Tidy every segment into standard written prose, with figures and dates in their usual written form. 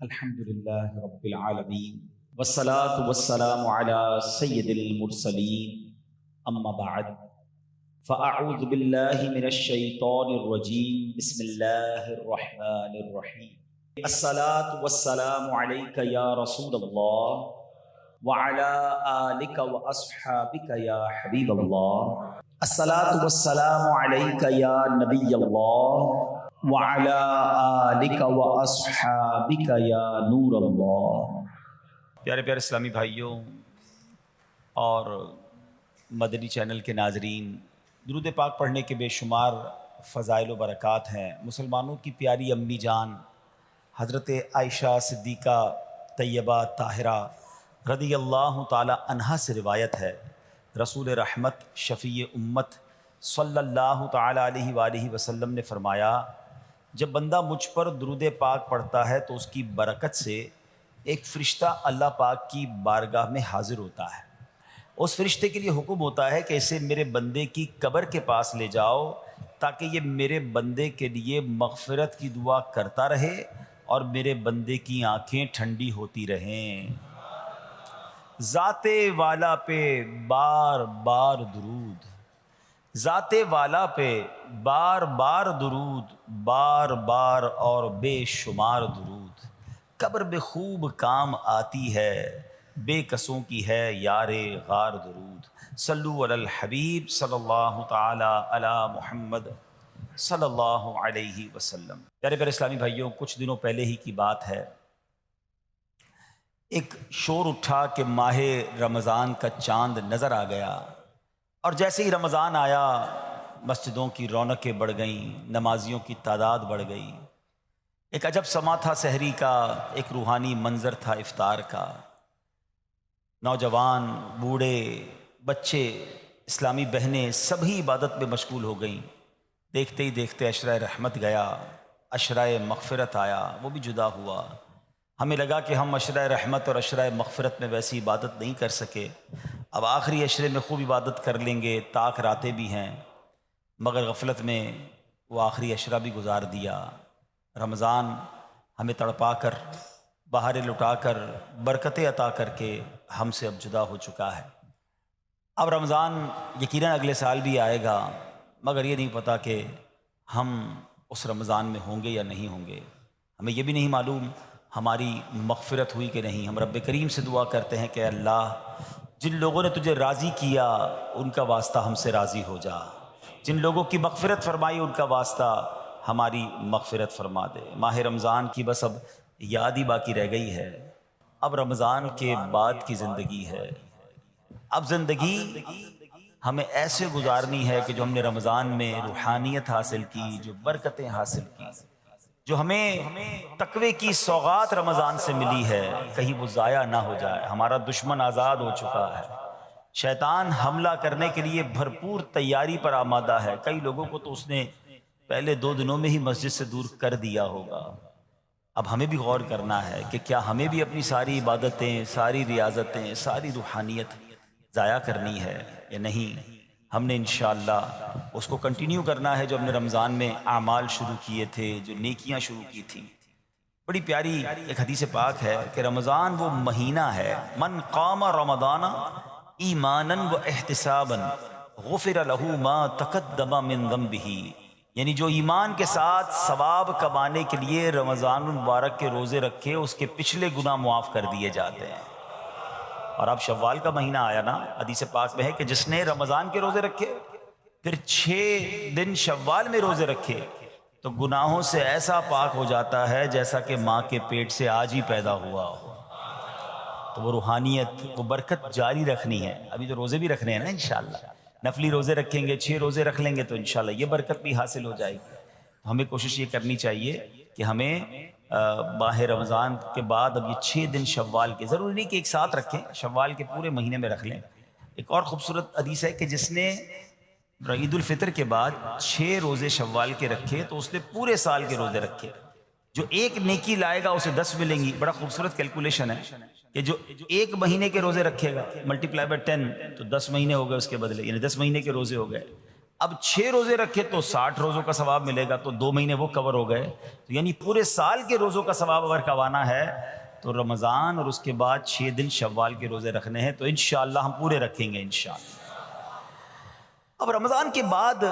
الحمد لله رب العالمين والصلاة والسلام على سيد المرسلين أما بعد فأعوذ بالله من الشيطان الرجيم بسم الله الرحمن الرحيم الصلاة والسلام عليك يا رسول الله وعلى آلك وأصحابك يا حبيب الله الصلاة والسلام عليك يا نبي الله وعلى آلك وأصحابك يا نور اللہ۔ پیارے پیارے اسلامی بھائیوں اور مدنی چینل کے ناظرین، درود پاک پڑھنے کے بے شمار فضائل و برکات ہیں۔ مسلمانوں کی پیاری امی جان حضرت عائشہ صدیقہ طیبہ طاہرہ رضی اللہ تعالی عنہا سے روایت ہے، رسول رحمت شفیع امت صلی اللہ تعالی علیہ وآلہ وسلم نے فرمایا، جب بندہ مجھ پر درود پاک پڑھتا ہے تو اس کی برکت سے ایک فرشتہ اللہ پاک کی بارگاہ میں حاضر ہوتا ہے۔ اس فرشتے کے لیے حکم ہوتا ہے کہ اسے میرے بندے کی قبر کے پاس لے جاؤ تاکہ یہ میرے بندے کے لیے مغفرت کی دعا کرتا رہے اور میرے بندے کی آنکھیں ٹھنڈی ہوتی رہیں۔ ذات والا پہ بار بار درود، ذات والا پہ بار بار درود، بار بار اور بے شمار درود، قبر میں خوب کام آتی ہے، بے کسوں کی ہے یار غار درود۔ صلو علی الحبیب صلی اللہ تعالی علی محمد صلی اللہ علیہ وسلم۔ پیارے پیارے اسلامی بھائیوں، کچھ دنوں پہلے ہی کی بات ہے، ایک شور اٹھا کہ ماہ رمضان کا چاند نظر آ گیا، اور جیسے ہی رمضان آیا مسجدوں کی رونقیں بڑھ گئیں، نمازیوں کی تعداد بڑھ گئی۔ ایک عجب سما تھا سحری کا، ایک روحانی منظر تھا افطار کا۔ نوجوان، بوڑھے، بچے، اسلامی بہنیں سبھی عبادت میں مشغول ہو گئیں۔ دیکھتے ہی دیکھتے عشرہ رحمت گیا، عشرہ مغفرت آیا، وہ بھی جدا ہوا۔ ہمیں لگا کہ ہم عشرہ رحمت اور عشرہ مغفرت میں ویسی عبادت نہیں کر سکے، اب آخری عشرے میں خوب عبادت کر لیں گے، طاق راتیں بھی ہیں، مگر غفلت میں وہ آخری عشرہ بھی گزار دیا۔ رمضان ہمیں تڑپا کر، بہاریں لٹا کر، برکتیں عطا کر کے ہم سے اب جدا ہو چکا ہے۔ اب رمضان یقیناً اگلے سال بھی آئے گا، مگر یہ نہیں پتہ کہ ہم اس رمضان میں ہوں گے یا نہیں ہوں گے۔ ہمیں یہ بھی نہیں معلوم ہماری مغفرت ہوئی کہ نہیں۔ ہم رب کریم سے دعا کرتے ہیں کہ اللہ، جن لوگوں نے تجھے راضی کیا ان کا واسطہ ہم سے راضی ہو جا، جن لوگوں کی مغفرت فرمائی ان کا واسطہ ہماری مغفرت فرما دے۔ ماہ رمضان کی بس اب یاد ہی باقی رہ گئی ہے، اب رمضان کے بعد کی زندگی ہے۔ اب زندگی ہمیں ایسے گزارنی ہے کہ جو ہم نے رمضان میں روحانیت حاصل کی، جو برکتیں حاصل کی، جو ہمیں تقوی کی سوغات رمضان سے ملی ہے، کہیں وہ ضائع نہ ہو جائے۔ ہمارا دشمن آزاد ہو چکا ہے، شیطان حملہ کرنے کے لیے بھرپور تیاری پر آمادہ ہے۔ کئی لوگوں کو تو اس نے پہلے 2 دنوں میں ہی مسجد سے دور کر دیا ہوگا۔ اب ہمیں بھی غور کرنا ہے کہ کیا ہمیں بھی اپنی ساری عبادتیں، ساری ریاضتیں، ساری روحانیت ضائع کرنی ہے یا نہیں۔ ہم نے انشاءاللہ اس کو کنٹینیو کرنا ہے جو ہم نے رمضان میں اعمال شروع کیے تھے، جو نیکیاں شروع کی تھیں۔ بڑی پیاری ایک حدیث پاک ہے کہ رمضان وہ مہینہ ہے، من قام رمضان ایمانا و احتسابا غفر له ما تقدم من ذنبہ، یعنی جو ایمان کے ساتھ ثواب کمانے کے لیے رمضان المبارک کے روزے رکھے، اس کے پچھلے گناہ معاف کر دیے جاتے ہیں۔ اور اب شوال کا مہینہ آیا نا، حدیث پاک میں ہے کہ جس نے رمضان کے روزے رکھے پھر 6 دن شوال میں روزے رکھے تو گناہوں سے ایسا پاک ہو جاتا ہے جیسا کہ ماں کے پیٹ سے آج ہی پیدا ہوا ہو۔ تو وہ روحانیت، وہ برکت جاری رکھنی ہے۔ ابھی تو روزے بھی رکھنے ہیں نا انشاءاللہ، نفلی روزے رکھیں گے، 6 روزے رکھ لیں گے تو انشاءاللہ یہ برکت بھی حاصل ہو جائے گی۔ ہمیں کوشش یہ کرنی چاہیے کہ ہمیں ماہ رمضان کے بعد اب یہ 6 دن شوال کے، ضروری نہیں کہ ایک ساتھ رکھیں، شوال کے پورے مہینے میں رکھ لیں۔ ایک اور خوبصورت حدیث ہے کہ جس نے عید الفطر کے بعد 6 روزے شوال کے رکھے تو اس نے پورے سال کے روزے رکھے، جو ایک نیکی لائے گا اسے 10 ملیں گی۔ بڑا خوبصورت کیلکولیشن ہے کہ جو 1 مہینے کے روزے رکھے گا ملٹیپلائی بائی 10 تو 10 مہینے ہو گئے اس کے بدلے، یعنی 10 مہینے کے روزے ہو گئے۔ اب 6 روزے رکھے تو 60 روزوں کا ثواب ملے گا، تو 2 مہینے وہ کور ہو گئے، تو یعنی پورے سال کے روزوں کا ثواب اگر کمانا ہے تو رمضان اور اس کے بعد 6 دن شوال کے روزے رکھنے ہیں، تو انشاءاللہ ہم پورے رکھیں گے انشاءاللہ۔ اب رمضان کے بعد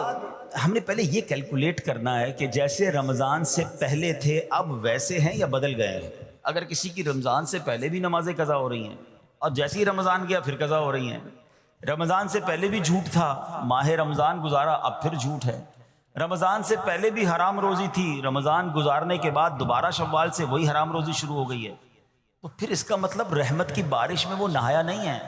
ہم نے پہلے یہ کیلکولیٹ کرنا ہے کہ جیسے رمضان سے پہلے تھے اب ویسے ہیں یا بدل گئے ہیں۔ اگر کسی کی رمضان سے پہلے بھی نمازیں قضا ہو رہی ہیں اور جیسے ہی رمضان گیا پھر قضا ہو رہی ہیں، رمضان سے پہلے بھی جھوٹ تھا، ماہ رمضان گزارا اب پھر جھوٹ ہے، رمضان سے پہلے بھی حرام روزی تھی، رمضان گزارنے کے بعد دوبارہ شوال سے وہی حرام روزی شروع ہو گئی ہے، تو پھر اس کا مطلب رحمت کی بارش میں وہ نہایا نہیں ہے،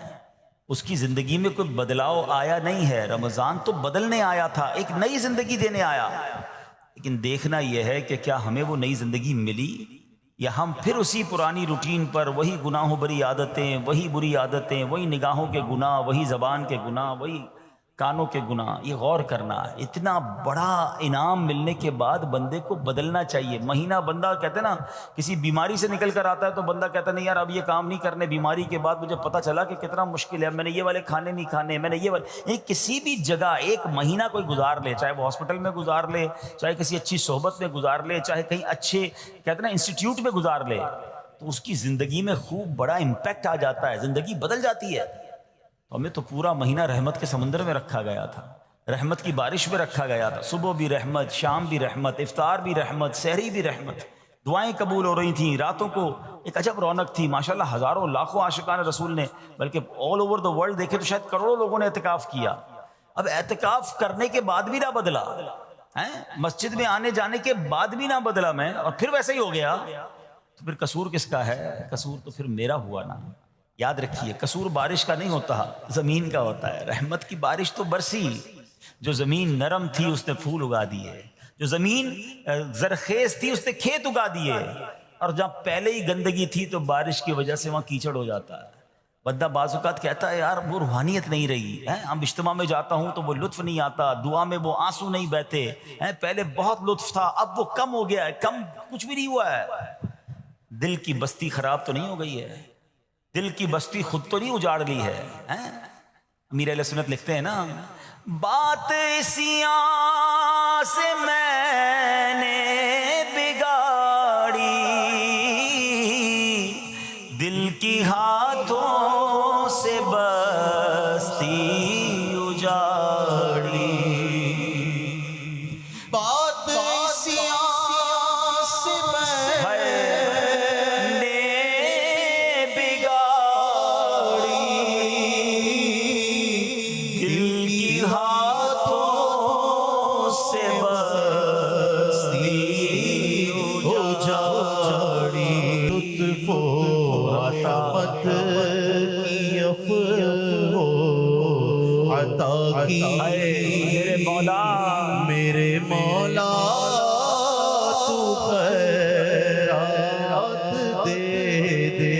اس کی زندگی میں کوئی بدلاؤ آیا نہیں ہے۔ رمضان تو بدلنے آیا تھا، ایک نئی زندگی دینے آیا، لیکن دیکھنا یہ ہے کہ کیا ہمیں وہ نئی زندگی ملی یا ہم پھر اسی پرانی روٹین پر، وہی گناہوں بری عادتیں، وہی بری عادتیں، وہی نگاہوں کے گناہ، وہی زبان کے گناہ، وہی کانوں کے گناہ۔ یہ غور کرنا، اتنا بڑا انعام ملنے کے بعد بندے کو بدلنا چاہیے۔ مہینہ بندہ کہتے ہیں نا کسی بیماری سے نکل کر آتا ہے تو بندہ کہتا ہے نہیں یار اب یہ کام نہیں کرنے، بیماری کے بعد مجھے پتہ چلا کہ کتنا مشکل ہے، میں نے یہ والے کھانے نہیں کھانے، میں نے یہ والے، کسی بھی جگہ ایک مہینہ کوئی گزار لے، چاہے وہ ہاسپٹل میں گزار لے، چاہے کسی اچھی صحبت میں گزار لے، چاہے کہیں اچھے کہتے ہیں نا انسٹیٹیوٹ میں گزار لے، تو اس کی زندگی میں خوب بڑا امپیکٹ آ جاتا ہے، زندگی بدل جاتی ہے۔ ہمیں تو پورا مہینہ رحمت کے سمندر میں رکھا گیا تھا، رحمت کی بارش میں رکھا گیا تھا، صبح بھی رحمت، شام بھی رحمت، افطار بھی رحمت، سحری بھی رحمت، دعائیں قبول ہو رہی تھیں، راتوں کو ایک عجب رونق تھی، ماشاءاللہ ہزاروں لاکھوں عاشقان رسول نے، بلکہ آل اوور دا ورلڈ دیکھے تو شاید کروڑوں لوگوں نے اعتکاف کیا۔ اب اعتکاف کرنے کے بعد بھی نہ بدلا، مسجد میں آنے جانے کے بعد بھی نہ بدلا میں، اور پھر ویسے ہی ہو گیا، تو پھر قصور کس کا ہے؟ قصور تو پھر میرا ہوا نا۔ یاد رکھیے قصور بارش کا نہیں ہوتا، زمین کا ہوتا ہے۔ رحمت کی بارش تو برسی، جو زمین نرم تھی اس نے پھول اگا دیے، جو زمین زرخیز تھی اس نے کھیت اگا دیے، اور جہاں پہلے ہی گندگی تھی تو بارش کی وجہ سے وہاں کیچڑ ہو جاتا ہے۔ بندہ بعض اوقات کہتا ہے یار وہ روحانیت نہیں رہی ہے، اب اجتماع میں جاتا ہوں تو وہ لطف نہیں آتا، دعا میں وہ آنسو نہیں بہتے، پہلے بہت لطف تھا اب وہ کم ہو گیا ہے۔ کم کچھ بھی نہیں ہوا ہے، دل کی بستی خراب تو نہیں ہو گئی ہے، دل کی بستی خود تو نہیں اجاڑ لی ہے۔ امیر اہل سنت لکھتے ہیں نا، بات اسیاں سے میں نے بگاڑی، دل کی ہاتھوں سے بستی اجاڑی، بات اسیاں سے میں میرے مولا، میرے مولا تو خیرات دے دے۔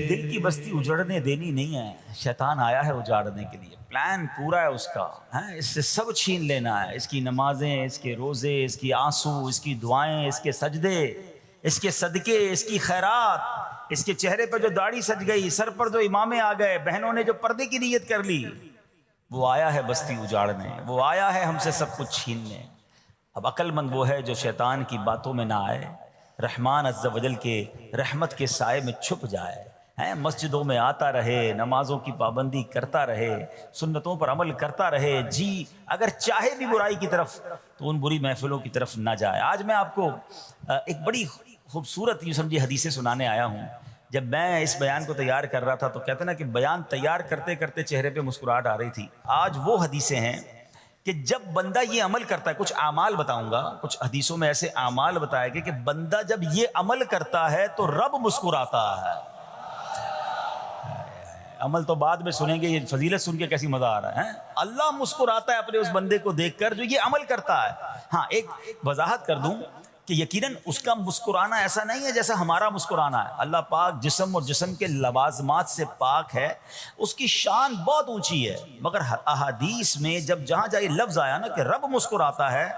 دل کی بستی اجڑنے دینی نہیں ہے، شیطان آیا ہے اجاڑنے کے لیے، پلان پورا ہے اس کا، اس سے سب چھین لینا ہے، اس کی نمازیں، اس کے روزے، اس کی آنسو، اس کی دعائیں، اس کے سجدے، اس کے صدقے، اس کی خیرات، اس کے چہرے پر جو داڑھی سج گئی، سر پر جو امامے آ گئے، بہنوں نے جو پردے کی نیت کر لی، وہ آیا ہے بستی اجاڑنے، وہ آیا ہے ہم سے سب کچھ چھیننے۔ اب عقل مند وہ ہے جو شیطان کی باتوں میں نہ آئے، رحمان عز و جل کے رحمت کے سائے میں چھپ جائے، مسجدوں میں آتا رہے، نمازوں کی پابندی کرتا رہے، سنتوں پر عمل کرتا رہے، جی اگر چاہے بھی برائی کی طرف تو ان بری محفلوں کی طرف نہ جائے۔ آج میں آپ کو ایک بڑی خوبصورت یوں سمجھے حدیثیں سنانے آیا ہوں۔ جب میں اس بیان کو تیار کر رہا تھا تو کہتے نا کہ بیان تیار کرتے کرتے چہرے پہ مسکراہٹ آ رہی تھی۔ آج وہ حدیثیں ہیں کہ جب بندہ یہ عمل کرتا ہے، کچھ اعمال بتاؤں گا، کچھ حدیثوں میں ایسے اعمال بتائے گئے کہ بندہ جب یہ عمل کرتا ہے تو رب مسکراتا ہے۔ عمل تو بعد میں سنیں گے، یہ فضیلت سن کے کیسی مزہ آ رہا ہے۔ اللہ مسکراتا ہے اپنے اس بندے کو دیکھ کر جو یہ عمل کرتا ہے۔ ہاں ایک وضاحت کر دوں کہ یقیناً اس کا مسکرانا ایسا نہیں ہے جیسا ہمارا مسکرانا ہے۔ اللہ پاک جسم اور جسم کے لوازمات سے پاک ہے، اس کی شان بہت اونچی ہے، مگر احادیث میں جب جہاں جائے لفظ آیا نا کہ رب مسکراتا ہے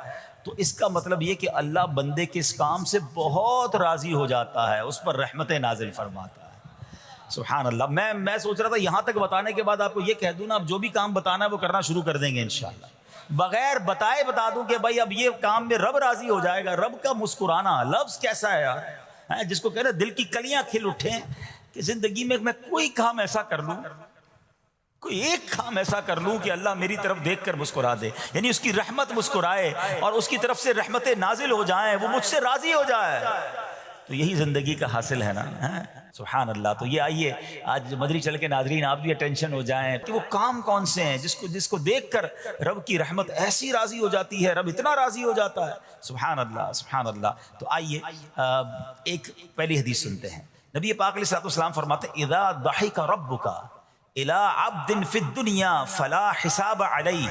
تو اس کا مطلب یہ کہ اللہ بندے کے اس کام سے بہت راضی ہو جاتا ہے، اس پر رحمتیں نازل فرماتا ہے۔ سبحان اللہ۔ میں سوچ رہا تھا یہاں تک بتانے کے بعد آپ کو یہ کہہ دوں نا، اب جو بھی کام بتانا ہے وہ کرنا شروع کر دیں گے انشاءاللہ۔ بغیر بتائے بتا دوں کہ بھائی اب یہ کام میں رب راضی ہو جائے گا. رب کا مسکرانا لفظ کیسا ہے یار, جس کو کہنا دل کی کلیاں کھل اٹھیں کہ زندگی میں میں کوئی کام ایسا کر لوں, کوئی ایک کام ایسا کر لوں کہ اللہ میری طرف دیکھ کر مسکرا دے, یعنی اس کی رحمت مسکرائے اور اس کی طرف سے رحمتیں نازل ہو جائیں, وہ مجھ سے راضی ہو جائے. تو یہی زندگی کا حاصل ہے نا. سبحان اللہ. تو یہ آئیے آج مدری چل کے ناظرین آپ بھی اٹینشن ہو جائیں کہ وہ کام کون سے ہیں جس کو دیکھ کر رب کی رحمت ایسی راضی ہو جاتی ہے, رب اتنا راضی ہو جاتا ہے. سبحان اللہ سبحان اللہ. تو آئیے ایک پہلی حدیث سنتے ہیں. نبی پاک علیہ الصلوۃ والسلام فرماتے ہیں اذا ضحک ربک الی عبد فی الدنیا فلا حساب علیہ,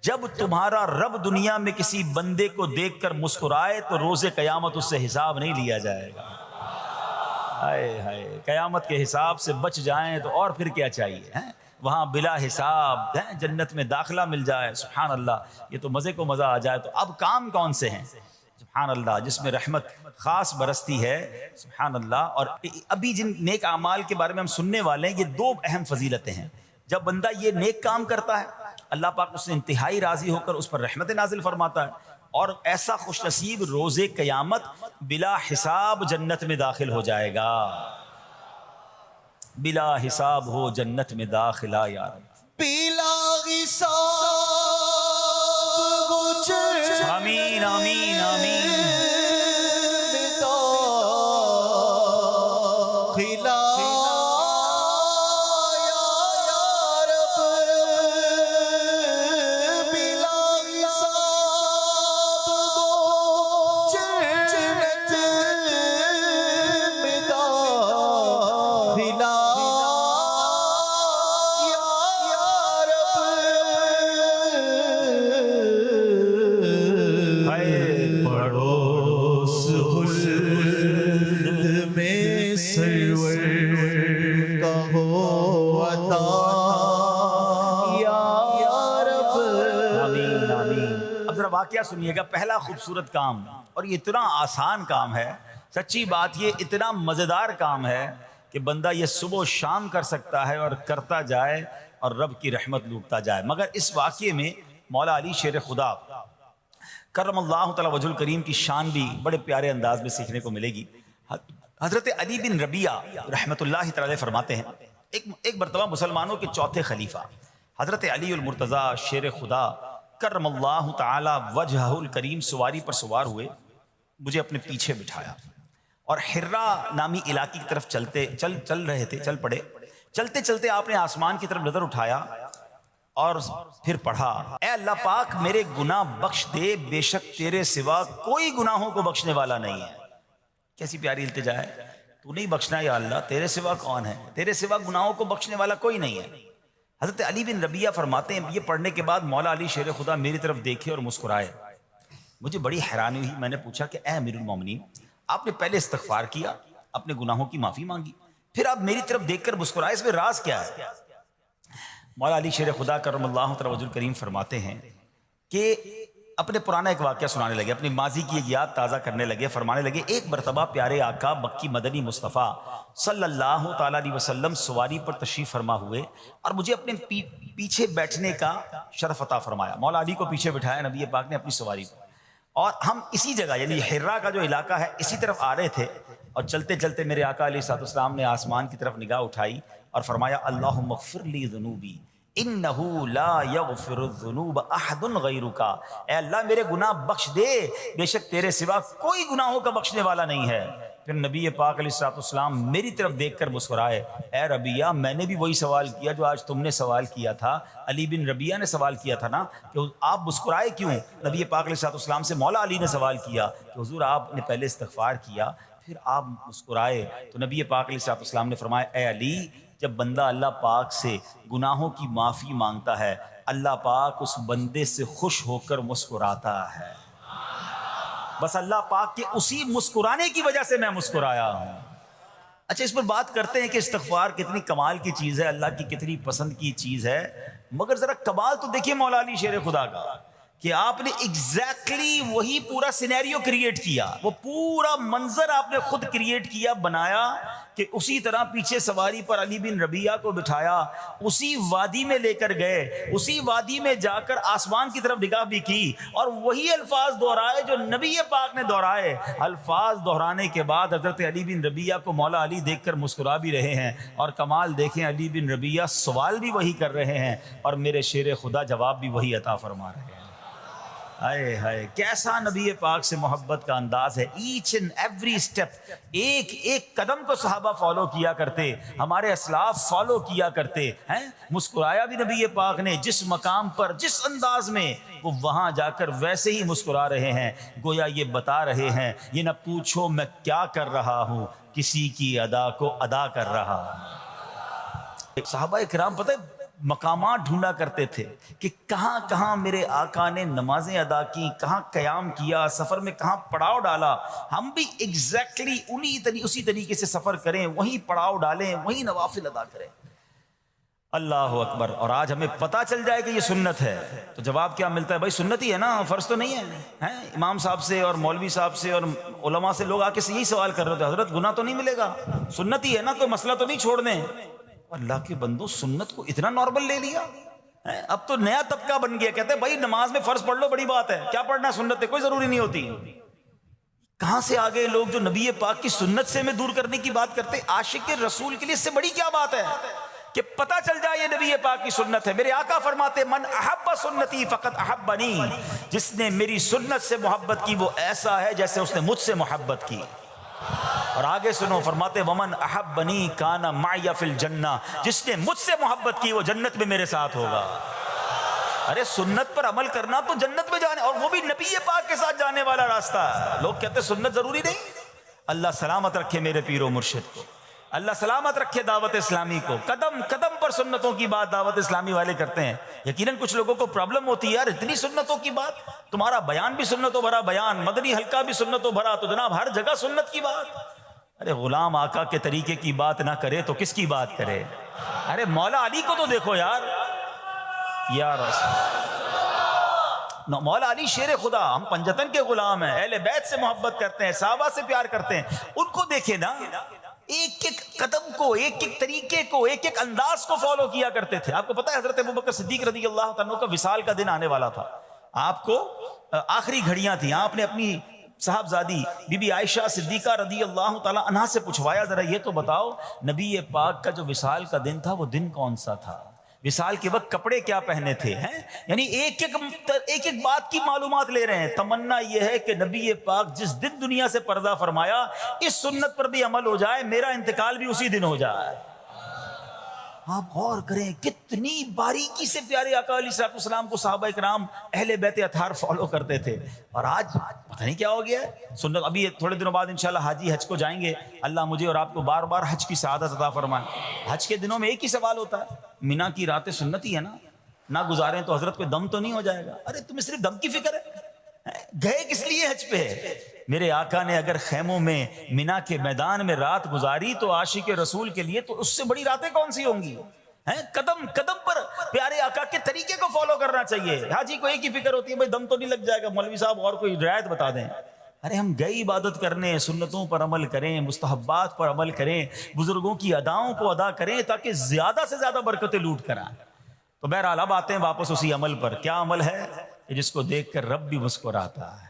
جب تمہارا رب دنیا میں کسی بندے کو دیکھ کر مسکرائے تو روز قیامت اس سے حساب نہیں لیا جائے گا. ہائے ہائے, قیامت کے حساب سے بچ جائیں تو اور پھر کیا چاہیے, وہاں بلا حساب جنت میں داخلہ مل جائے. سبحان اللہ, یہ تو مزے کو مزہ آ جائے. تو اب کام کون سے ہیں سبحان اللہ جس میں رحمت خاص برستی ہے سبحان اللہ. اور ابھی جن نیک اعمال کے بارے میں ہم سننے والے ہیں, یہ دو اہم فضیلتیں ہیں. جب بندہ یہ نیک کام کرتا ہے اللہ پاک اس سے انتہائی راضی ہو کر اس پر رحمت نازل فرماتا ہے, اور ایسا خوش نصیب روز قیامت بلا حساب جنت میں داخل ہو جائے گا. بلا حساب ہو جنت میں داخلہ یار, بلا حساب. آمین آمین آمین. واقعہ سنیے گا. پہلا خوبصورت کام, اور یہ اتنا آسان کام ہے, سچی بات یہ اتنا مزیدار کام ہے کہ بندہ یہ صبح و شام کر سکتا ہے اور کرتا جائے اور رب کی رحمت لوٹتا جائے. مگر اس واقعے میں مولا علی شیر خدا کرم اللہ تعالی وجہ الکریم کی شان بھی بڑے پیارے انداز میں سیکھنے کو ملے گی. حضرت علی بن ربیعہ رحمۃ اللہ تعالی فرماتے ہیں ایک مرتبہ مسلمانوں کے چوتھے خلیفہ حضرت علی المرتضیٰ شیر خدا کرم اللہ تعالی وجہ الکریم سواری پر سوار ہوئے, مجھے اپنے پیچھے بٹھایا اور حرا نامی علاقے کی طرف چل رہے تھے. چل پڑے. چلتے چلتے آپ نے آسمان کی طرف نظر اٹھایا اور پھر پڑھا اے اللہ پاک میرے گناہ بخش دے, بے شک تیرے سوا کوئی گناہوں کو بخشنے والا نہیں ہے. کیسی پیاری التجا ہے, تو نہیں بخشنا یا اللہ, تیرے سوا کون ہے, تیرے سوا گناہوں کو بخشنے والا کوئی نہیں ہے. حضرت علی بن ربیعہ فرماتے ہیں یہ پڑھنے کے بعد مولا علی شیر خدا میری طرف دیکھے اور مسکرائے. مجھے بڑی حیرانی ہوئی. میں نے پوچھا کہ اے امیر المومنین, آپ نے پہلے استغفار کیا, اپنے گناہوں کی معافی مانگی, پھر آپ میری طرف دیکھ کر مسکرائے, اس میں راز کیا ہے؟ مولا علی شیر خدا کرم اللہ تعالی وجہ الکریم فرماتے ہیں کہ اپنے پرانا ایک واقعہ سنانے لگے, اپنی ماضی کی ایک یاد تازہ کرنے لگے. فرمانے لگے ایک مرتبہ پیارے آقا مکی مدنی مصطفیٰ صلی اللہ تعالیٰ علیہ وسلم سواری پر تشریف فرما ہوئے اور مجھے اپنے پیچھے بیٹھنے کا شرف عطا فرمایا. مولا علی کو پیچھے بٹھایا نبی پاک نے اپنی سواری پر, اور ہم اسی جگہ یعنی حرا کا جو علاقہ ہے اسی طرف آ رہے تھے. اور چلتے چلتے میرے آقا علیہ الصلوۃ والسلام نے آسمان کی طرف نگاہ اٹھائی اور فرمایا اللہم اغفر لی ذنوبی انہو لا یغفر الذنوب احد غیرک, اے اللہ میرے گناہ بخش دے, بے شک تیرے سوا کوئی گناہوں کا بخشنے والا نہیں ہے. پھر نبی پاک علیہ الصلوۃ والسلام میری طرف دیکھ کر مسکرائے, اے ربیعہ میں نے بھی وہی سوال کیا جو آج تم نے سوال کیا تھا. علی بن ربیعہ نے سوال کیا تھا نا کہ آپ مسکرائے کیوں. نبی پاک علیہ الصلوۃ والسلام سے مولا علی نے سوال کیا کہ حضور آپ نے پہلے استغفار کیا پھر آپ مسکرائے. تو نبی پاک علیہ الصلوۃ والسلام نے فرمایا اے علی, جب بندہ اللہ پاک سے گناہوں کی معافی مانگتا ہے اللہ پاک اس بندے سے خوش ہو کر مسکراتا ہے. بس اللہ پاک کے اسی مسکرانے کی وجہ سے میں مسکرایا ہوں. اچھا اس پر بات کرتے ہیں کہ استغفار کتنی کمال کی چیز ہے, اللہ کی کتنی پسند کی چیز ہے, مگر ذرا کمال تو دیکھیے مولا علی شیر خدا کا کہ آپ نے ایگزیکٹلی وہی پورا سینیریو کریٹ کیا، وہ پورا منظر آپ نے خود کریٹ کیا، بنایا کہ اسی طرح پیچھے سواری پر علی بن ربیعہ کو بٹھایا، اسی وادی میں لے کر گئے، اسی وادی میں جا کر آسمان کی طرف نگاہ بھی کی اور وہی الفاظ دہرائے جو نبی پاک نے دہرائے۔ الفاظ دہرانے کے بعد حضرت علی بن ربیعہ کو مولا علی دیکھ کر مسکرا بھی رہے ہیں، اور کمال دیکھیں علی بن ربیعہ سوال بھی وہی کر رہے ہیں اور میرے شیر خدا جواب بھی وہی عطا فرما رہے ہیں۔ ہائے ہائے کیسا نبی پاک سے محبت کا انداز ہے، ایچ اینڈ ایوری اسٹیپ، ایک ایک قدم کو صحابہ فالو کیا کرتے، ہمارے اسلاف فالو کیا کرتے ہیں۔ مسکرایا بھی نبی پاک نے جس مقام پر، جس انداز میں، وہ وہاں جا کر ویسے ہی مسکرا رہے ہیں، گویا یہ بتا رہے ہیں یہ نہ پوچھو میں کیا کر رہا ہوں، کسی کی ادا کو ادا کر رہا ہوں۔ صحابہ اکرام پتہ ہے مقامات ڈھونڈا کرتے تھے کہ کہاں کہاں میرے آقا نے نمازیں ادا کی، کہاں قیام کیا، سفر میں کہاں پڑاؤ ڈالا، ہم بھی ایگزیکٹلی اسی طریقے سے سفر کریں، وہیں پڑاؤ ڈالیں، وہیں نوافل ادا کریں۔ اللہ اکبر۔ اور آج ہمیں پتہ چل جائے کہ یہ سنت ہے تو جواب کیا ملتا ہے؟ بھائی سنت ہی ہے نا، فرض تو نہیں ہے۔ امام صاحب سے اور مولوی صاحب سے اور علماء سے لوگ آ کے یہی سوال کر رہے تھے، حضرت گناہ تو نہیں ملے گا؟ سنت ہی ہے نا، کوئی مسئلہ تو نہیں چھوڑ دیں؟ اللہ کے بندو سنت کو اتنا نارمل لے لیا، اب تو نیا طبقہ بن گیا، کہتے ہیں بھائی نماز میں فرض پڑھ لو، بڑی بات ہے، کیا پڑھنا، سنت ہے کوئی ضروری نہیں ہوتی۔ کہاں سے آگے لوگ جو نبی پاک کی سنت سے ہمیں دور کرنے کی بات کرتے؟ عاشق رسول کے لیے اس سے بڑی کیا بات ہے کہ پتہ چل جائے یہ نبی پاک کی سنت ہے۔ میرے آقا فرماتے من احب سنتی فقط احبنی، جس نے میری سنت سے محبت کی وہ ایسا ہے جیسے اس نے مجھ سے محبت کی۔ اور آگے سنو، فرماتے ومن احبنی کان معی فی الجنہ، جس نے مجھ سے محبت کی وہ جنت میں میرے ساتھ ہوگا۔ ارے سنت پر عمل کرنا تو جنت میں جانے، اور وہ بھی نبی پاک کے ساتھ جانے والا راستہ ہے۔ لوگ کہتے ہیں سنت ضروری نہیں۔ اللہ سلامت رکھے میرے پیر و مرشد کو، اللہ سلامت رکھے دعوت اسلامی کو، قدم قدم پر سنتوں کی بات دعوت اسلامی والے کرتے ہیں۔ یقیناً کچھ لوگوں کو پرابلم ہوتی ہے، یار اتنی سنتوں کی بات، تمہارا بیان بھی سنتوں بھرا بیان، مدنی حلقہ بھی سنتوں بھرا، تو جناب ہر جگہ سنت کی بات۔ ارے غلام آقا کے طریقے کی بات نہ کرے تو کس کی بات کرے؟ ارے مولا علی کو تو دیکھو یار، مولا علی شیر خدا، ہم پنجتن کے غلام ہیں، اہل بیت سے محبت کرتے ہیں، صحابہ سے پیار کرتے ہیں، ان کو دیکھے نا، ایک ایک قدم کو، ایک ایک طریقے کو، ایک ایک انداز کو فالو کیا کرتے تھے۔ آپ کو پتہ ہے حضرت ابوبکر صدیق رضی اللہ تعالیٰ کا وصال کا دن آنے والا تھا، آپ کو آخری گھڑیاں تھیں، آپ نے اپنی صاحبزادی بی بی عائشہ صدیقہ رضی اللہ تعالیٰ عنہا سے پوچھوایا ذرا یہ تو بتاؤ نبی پاک کا جو وصال کا دن تھا وہ دن کون سا تھا، وصال کے وقت کپڑے کیا پہنے تھے، ہیں یعنی ایک ایک بات کی معلومات لے رہے ہیں۔ تمنا یہ ہے کہ نبی پاک جس دن دنیا سے پردہ فرمایا اس سنت پر بھی عمل ہو جائے، میرا انتقال بھی اسی دن ہو جائے۔ آپ غور کریں کتنی باریکی سے پیارے آقا علیہ الصلوۃ والسلام کو صحابہ اکرام اہل بیت اطہار فالو کرتے تھے، اور آج پتہ نہیں کیا ہو گیا ہے سنت۔ ابھی تھوڑے دنوں بعد انشاءاللہ حاجی حج کو جائیں گے، اللہ مجھے اور آپ کو بار بار حج کی سعادت عطا فرمائے۔ حج کے دنوں میں ایک ہی سوال ہوتا ہے، مینا کی راتیں سنت ہی ہے نا، نہ گزاریں تو حضرت کوئی دم تو نہیں ہو جائے گا؟ ارے تمہیں صرف دم کی فکر ہے، گئے کس لیے حج پہ؟ میرے آقا نے اگر خیموں میں مینا کے میدان میں رات گزاری تو عاشق رسول کے لیے تو اس سے بڑی راتیں کون سی ہوں گی؟ قدم قدم پر پیارے آقا کے طریقے کو فالو کرنا چاہیے۔ حاجی کو ایک ہی فکر ہوتی ہے بھائی دم تو نہیں لگ جائے گا، مولوی صاحب اور کوئی رعایت بتا دیں۔ ارے ہم گئے عبادت کرنے، سنتوں پر عمل کریں، مستحبات پر عمل کریں، بزرگوں کی اداؤں کو ادا کریں تاکہ زیادہ سے زیادہ برکتیں لوٹ کر آئیں۔ تو بہرحال اب آتے ہیں واپس اسی عمل پر۔ کیا عمل ہے جس کو دیکھ کر رب بھی مسکراتا ہے؟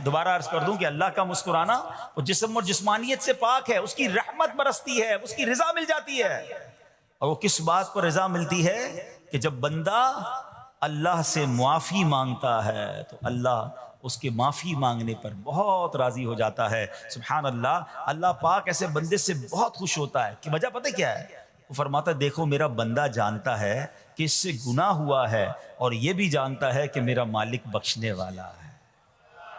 دوبارہ عرض کر دوں کہ اللہ کا مسکرانا وہ جسم اور جسمانیت سے پاک ہے، اس کی رحمت برستی ہے، اس کی رضا مل جاتی ہے۔ اور وہ کس بات پر رضا ملتی ہے کہ جب بندہ اللہ سے معافی مانگتا ہے تو اللہ اس کے معافی مانگنے پر بہت راضی ہو جاتا ہے۔ سبحان اللہ، اللہ پاک ایسے بندے سے بہت خوش ہوتا ہے کہ وجہ پتہ کیا ہے؟ وہ فرماتا ہے دیکھو میرا بندہ جانتا ہے کہ اس سے گناہ ہوا ہے اور یہ بھی جانتا ہے کہ میرا مالک بخشنے والا ہے۔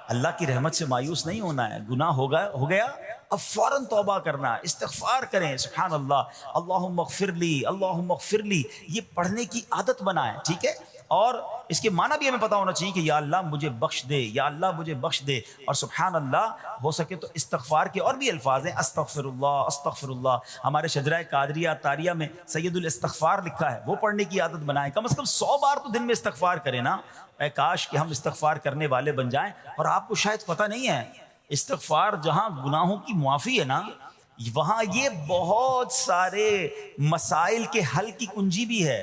اللہ کی رحمت سے مایوس نہیں ہونا ہے، گناہ ہو گیا اب فوراً توبہ کرنا، استغفار کریں۔ سبحان اللہ، اللہم اغفر لی، اللہم اغفر لی، یہ پڑھنے کی عادت بنائیں، ٹھیک ہے؟ اور اس کے معنی بھی ہمیں پتہ ہونا چاہیے کہ یا اللہ مجھے بخش دے، یا اللہ مجھے بخش دے. اور سبحان اللہ ہو سکے تو استغفار کے اور بھی الفاظ ہیں، استغفر اللہ استغفر اللہ. ہمارے شجرہ قادریہ تاریہ میں سید الاستغفار لکھا ہے، وہ پڑھنے کی عادت بنائیں. کم از کم 100 بار تو دن میں استغفار کریں نا. اے کاش کہ ہم استغفار کرنے والے بن جائیں. اور آپ کو شاید پتہ نہیں ہے، استغفار جہاں گناہوں کی معافی ہے نا، وہاں یہ بہت سارے مسائل کے حل کی کنجی بھی ہے.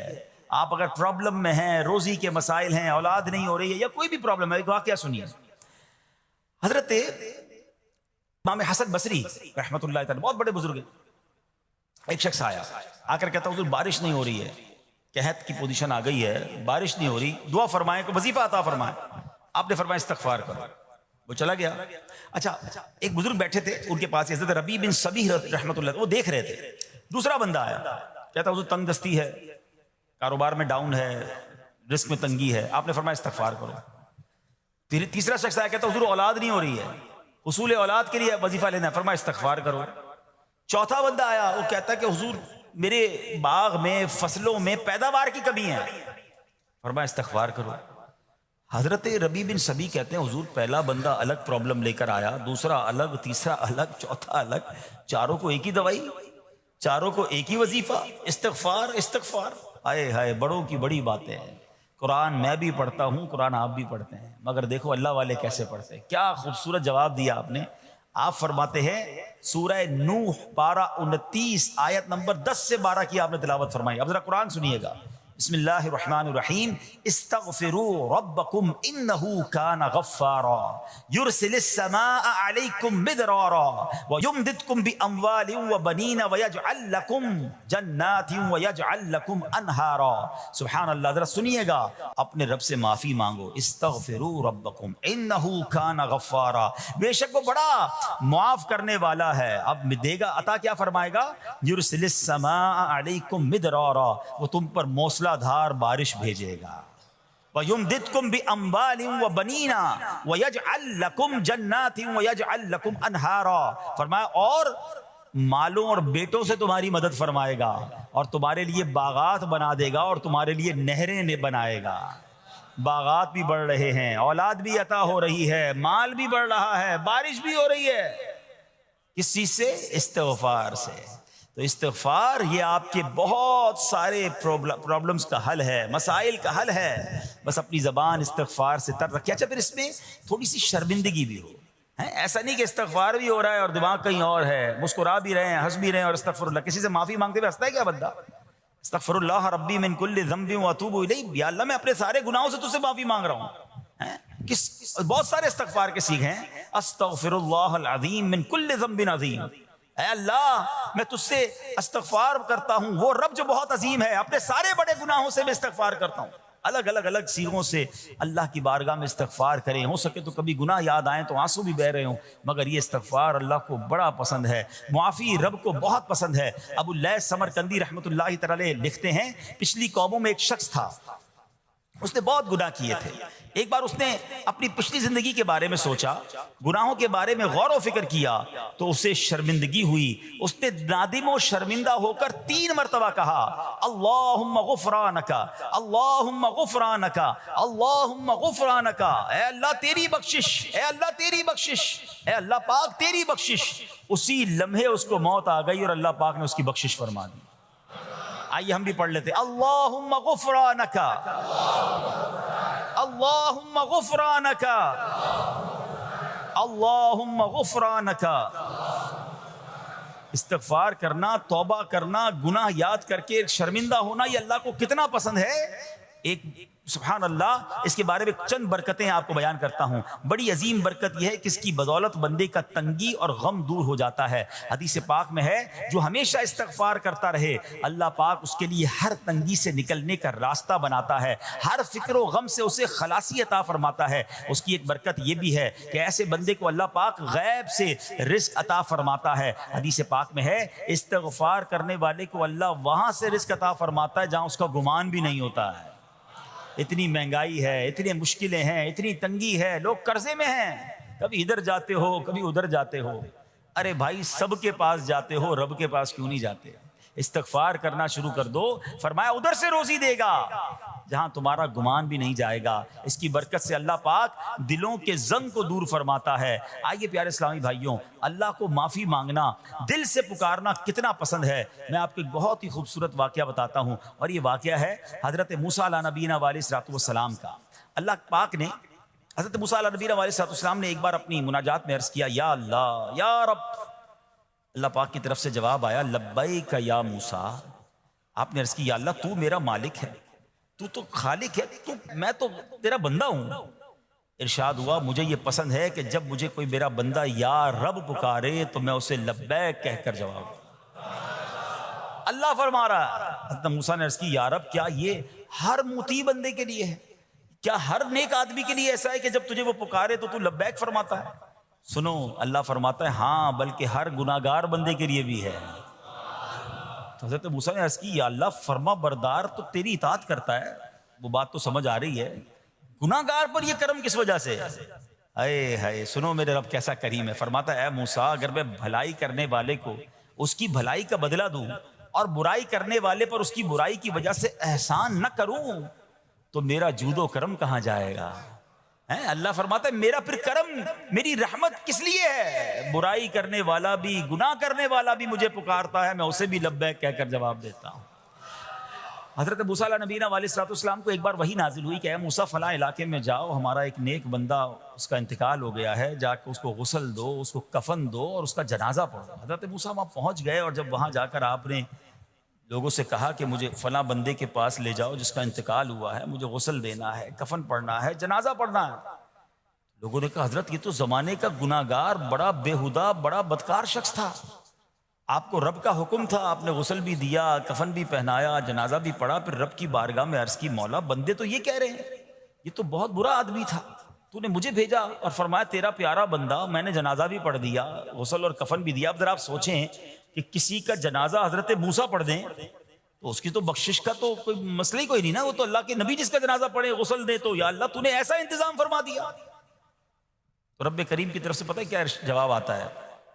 آپ اگر پرابلم میں ہیں، روزی کے مسائل ہیں، اولاد نہیں ہو رہی ہے، یا کوئی بھی پرابلم ہے، ایک واقعہ سنیے. حضرت امام حسن بصری رحمۃ اللہ تعالی، بہت بڑے بزرگ ہیں. ایک شخص آیا، آ کر کہتا حضور بارش نہیں ہو رہی ہے، قحط کی پوزیشن آ گئی ہے، بارش نہیں ہو رہی، دعا فرمائیں، کوئی وظیفہ عطا فرمائیں. آپ نے فرمایا استغفار کرو. وہ چلا گیا. اچھا ایک بزرگ بیٹھے تھے ان کے پاس، حضرت ربیع بن صبیح رحمۃ اللہ، وہ دیکھ رہے تھے. دوسرا بندہ آیا، کہتا حضور تنگ دستی ہے، کاروبار میں ڈاؤن ہے، رزق میں تنگی ہے. آپ نے فرمایا استغفار کرو. پھر تیسرا شخص آیا، کہتا حضور اولاد نہیں ہو رہی ہے، حصول اولاد کے لیے وظیفہ لینا ہے، فرمایا استغفار کرو. چوتھا بندہ آیا، وہ کہتا ہے کہ حضور میرے باغ میں فصلوں میں پیداوار کی کمی ہے، فرمایا استغفار کرو. حضرت ربیع بن صبیح کہتے ہیں حضور پہلا بندہ الگ پرابلم لے کر آیا، دوسرا الگ، تیسرا الگ، چوتھا الگ، چاروں کو ایک ہی دوائی، چاروں کو ایک ہی وظیفہ، استغفار استغفار. آئے ہائے بڑوں کی بڑی باتیں ہیں. قرآن میں بھی پڑھتا ہوں، قرآن آپ بھی پڑھتے ہیں، مگر دیکھو اللہ والے کیسے پڑھتے ہیں. کیا خوبصورت جواب دیا آپ نے. آپ فرماتے ہیں سورہ نوح پارہ 29 آیت نمبر 10 سے 12 کی آپ نے تلاوت فرمائی. اب ذرا قرآن سنیے گا. بسم اللہ الرحمن الرحیم. استغفروا ربکم انہ کان غفارا یرسل السماء علیکم مدرارا ویمددکم باموال وبنین ویجعل لکم جنات ویجعل لکم انہارا. سبحان اللہ. ذرا سنیے گا. اپنے رب سے معافی مانگو. استغفروا ربکم انہ کان غفارا، بے شک وہ بڑا معاف کرنے والا ہے. اب دے گا عطا، کیا فرمائے گا. یرسل السماء علیکم مدرارا، وہ تم پر موسلا دھار بارش بھیجے گا. وَيُمْدِدْكُمْ بِأَمْوَالٍ وَبَنِينَ وَيَجْعَلْ لَكُمْ جَنَّاتٍ وَيَجْعَلْ لَكُمْ أَنْهَارًا. فرمایا اور مالوں اور بیٹوں سے تمہاری مدد فرمائے گا، اور تمہارے لیے باغات بنا دے گا، اور تمہارے لیے نہریں بنائے گا. باغات بھی بڑھ رہے ہیں، اولاد بھی عطا ہو رہی ہے، مال بھی بڑھ رہا ہے، بارش بھی ہو رہی ہے. کس چیز سے؟ استغفار سے. تو استغفار یہ آپ کے بہت سارے پرابلمز کا حل ہے، مسائل کا حل ہے. بس اپنی زبان استغفار سے تر رکھیں. اچھا پھر اس میں تھوڑی سی شرمندگی بھی ہو. ایسا نہیں کہ استغفار بھی ہو رہا ہے اور دماغ کہیں اور ہے، مسکرا بھی رہے ہیں، ہنس بھی رہے ہیں، اور استغفر اللہ. کسی سے معافی مانگتے ہوئے ہنستا ہے کیا بندہ؟ استغفر اللہ ربی من کل ذنب واتوب الیہ. یا اللہ میں اپنے سارے گناہوں سے تجھ سے معافی مانگ رہا ہوں. بہت سارے استغفار کے سیکھ ہیں. استغفر اللہ العظیم من کل ذنب عظیم. اے اللہ میں تجھ سے استغفار کرتا ہوں، وہ رب جو بہت عظیم ہے، اپنے سارے بڑے گناہوں سے میں استغفار کرتا ہوں. الگ سیغوں سے اللہ کی بارگاہ میں استغفار کریں. ہو سکے تو کبھی گناہ یاد آئیں تو آنسو بھی بہ رہے ہوں، مگر یہ استغفار اللہ کو بڑا پسند ہے، معافی رب کو بہت پسند ہے. ابو اللیث سمرقندی رحمۃ اللہ تعالی لکھتے ہیں پچھلی قوموں میں ایک شخص تھا، اس نے بہت گناہ کیے تھے. ایک بار اس نے اپنی پچھلی زندگی کے بارے میں سوچا، گناہوں کے بارے میں غور و فکر کیا تو اسے شرمندگی ہوئی. اس نے نادم و شرمندہ ہو کر 3 مرتبہ کہا اللہم غفرانک اللہم غفرانک اللہم غفرانک. اے اللہ تیری بخشش، اے اللہ تیری بخشش، اے اللہ پاک تیری بخشش. اسی لمحے اس کو موت آ گئی اور اللہ پاک نے اس کی بخشش فرما دی. آئیے ہم بھی پڑھ لیتے. اللہم غفرانک اللہم غفرانک اللہم غفرانک. استغفار کرنا، توبہ کرنا، گناہ یاد کر کے شرمندہ ہونا، یہ اللہ کو کتنا پسند ہے. ایک سبحان اللہ، اس کے بارے میں چند برکتیں آپ کو بیان کرتا ہوں. بڑی عظیم برکت یہ ہے کہ اس کی بدولت بندے کا تنگی اور غم دور ہو جاتا ہے. حدیث پاک میں ہے جو ہمیشہ استغفار کرتا رہے اللہ پاک اس کے لیے ہر تنگی سے نکلنے کا راستہ بناتا ہے، ہر فکر و غم سے اسے خلاصی عطا فرماتا ہے. اس کی ایک برکت یہ بھی ہے کہ ایسے بندے کو اللہ پاک غیب سے رزق عطا فرماتا ہے. حدیث پاک میں ہے استغفار کرنے والے کو اللہ وہاں سے رزق عطا فرماتا ہے جہاں اس کا گمان بھی نہیں ہوتا ہے. اتنی مہنگائی ہے، اتنی مشکلیں ہیں، اتنی تنگی ہے، لوگ قرضے میں ہیں، کبھی ادھر جاتے ہو کبھی ادھر جاتے ہو. ارے بھائی سب کے پاس جاتے ہو، رب کے پاس کیوں نہیں جاتے؟ استغفار کرنا شروع کر دو. فرمایا ادھر سے روزی دے گا جہاں تمہارا گمان بھی نہیں جائے گا۔ اس کی برکت سے اللہ پاک دلوں کے زنگ کو دور فرماتا ہے۔ آئیے پیارے اسلامی بھائیوں، اللہ کو معافی مانگنا، دل سے پکارنا کتنا پسند ہے۔ میں آپ کو ایک بہت ہی خوبصورت واقعہ بتاتا ہوں، اور یہ واقعہ ہے حضرت موسیٰ علیہ نبینا علیہ الصلوۃ والسلام کا۔ اللہ پاک نے حضرت موسیٰ علیہ نبینا علیہ الصلوۃ والسلام نے ایک بار اپنی مناجات میں عرض کیا، یا اللہ یا رب۔ اللہ پاک کی طرف سے جواب آیا، لبیک یا موسیٰ۔ آپ نے عرض کی، یا اللہ تو میرا مالک ہے، تو تو خالق ہے، میں تو تیرا بندہ ہوں۔ ارشاد ہوا، مجھے یہ پسند ہے کہ جب مجھے کوئی میرا بندہ یا رب پکارے تو میں اسے لبیک کہہ کر جواب دوں۔ اللہ فرما رہا ہے، حضرت موسیٰ نے عرض کی، یا رب کیا یہ ہر مطیع بندے کے لیے ہے؟ کیا ہر نیک آدمی کے لیے ایسا ہے کہ جب تجھے وہ پکارے تو تو لبیک فرماتا ہے؟ سنو، اللہ فرماتا ہے ہاں، بلکہ ہر گناہگار بندے کے لیے بھی ہے۔ تو حضرت موسیٰ نے عرض کی، یا اللہ فرما بردار تو تیری اطاعت کرتا ہے، وہ بات تو سمجھ آ رہی ہے، گناہگار پر یہ کرم کس وجہ سے؟ اے ہائے، سنو میرے رب کیسا کریم ہے۔ فرماتا ہے، اے موسیٰ اگر میں بھلائی کرنے والے کو اس کی بھلائی کا بدلہ دوں اور برائی کرنے والے پر اس کی برائی کی وجہ سے احسان نہ کروں تو میرا جود و کرم کہاں جائے گا؟ اللہ فرماتا ہے میرا پھر کرم، میری رحمت کس لیے ہے؟ برائی کرنے والا بھی، گناہ کرنے والا بھی مجھے پکارتا ہے، میں اسے بھی لبیک کہہ کر جواب دیتا ہوں۔ حضرت موسیٰ علیہ نبینا علیہ الصلوۃ والسلام کو ایک بار وحی نازل ہوئی کہ اے موسیٰ فلاں علاقے میں جاؤ، ہمارا ایک نیک بندہ اس کا انتقال ہو گیا ہے، جا کے اس کو غسل دو، اس کو کفن دو اور اس کا جنازہ پڑھو۔ حضرت موسیٰ وہاں پہنچ گئے، اور جب وہاں جا کر آپ نے لوگوں سے کہا کہ مجھے فلاں بندے کے پاس لے جاؤ جس کا انتقال ہوا ہے، مجھے غسل دینا ہے، کفن پڑھنا ہے، جنازہ پڑھنا ہے، لوگوں نے کہا حضرت یہ تو زمانے کا گناہگار، بڑا بےہودہ، بڑا بدکار شخص تھا، آپ کو رب کا حکم تھا، آپ نے غسل بھی دیا، کفن بھی پہنایا، جنازہ بھی پڑھا، پھر رب کی بارگاہ میں عرض کی، مولا بندے تو یہ کہہ رہے ہیں یہ تو بہت برا آدمی تھا، تو نے مجھے بھیجا اور فرمایا تیرا پیارا بندہ، میں نے جنازہ بھی پڑھ دیا، غسل اور کفن بھی دیا۔ اب ذرا آپ سوچیں کہ کسی کا جنازہ حضرت موسیٰ پڑھ دیں تو اس کی تو بخشش کا تو کوئی مسئلہ ہی کوئی نہیں نا، وہ تو اللہ کے نبی جس کا جنازہ پڑھے غسل دے، تو یا اللہ تو نے ایسا انتظام فرما دیا۔ تو رب کریم کی طرف سے پتہ ہے کیا جواب آتا ہے؟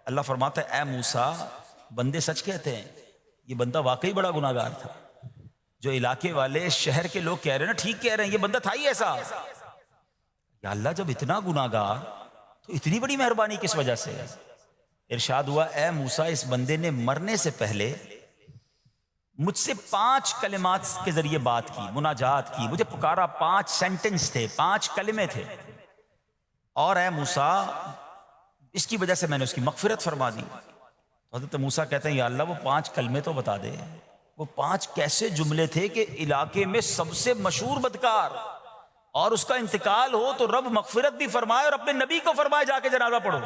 اللہ فرماتا ہے، اے موسیٰ بندے سچ کہتے ہیں، یہ بندہ واقعی بڑا گناہگار تھا، جو علاقے والے شہر کے لوگ کہہ رہے ہیں نا ٹھیک کہہ رہے ہیں، یہ بندہ تھا ہی ایسا۔ یا اللہ جب اتنا گناہگار تو اتنی بڑی مہربانی کس وجہ سے؟ ارشاد ہوا، اے موسیٰ اس بندے نے مرنے سے پہلے مجھ سے 5 کلمات کے ذریعے بات کی، مناجات کی، مجھے پکارا، 5 سینٹنس تھے، 5 کلمے تھے، اور اے موسیٰ اس کی وجہ سے میں نے اس کی مغفرت فرما دی۔ حضرت موسیٰ کہتے ہیں یا اللہ وہ 5 کلمے تو بتا دے، وہ 5 کیسے جملے تھے کہ علاقے میں سب سے مشہور بدکار اور اس کا انتقال ہو تو رب مغفرت بھی فرمائے اور اپنے نبی کو فرمائے جا کے جنازہ پڑھو۔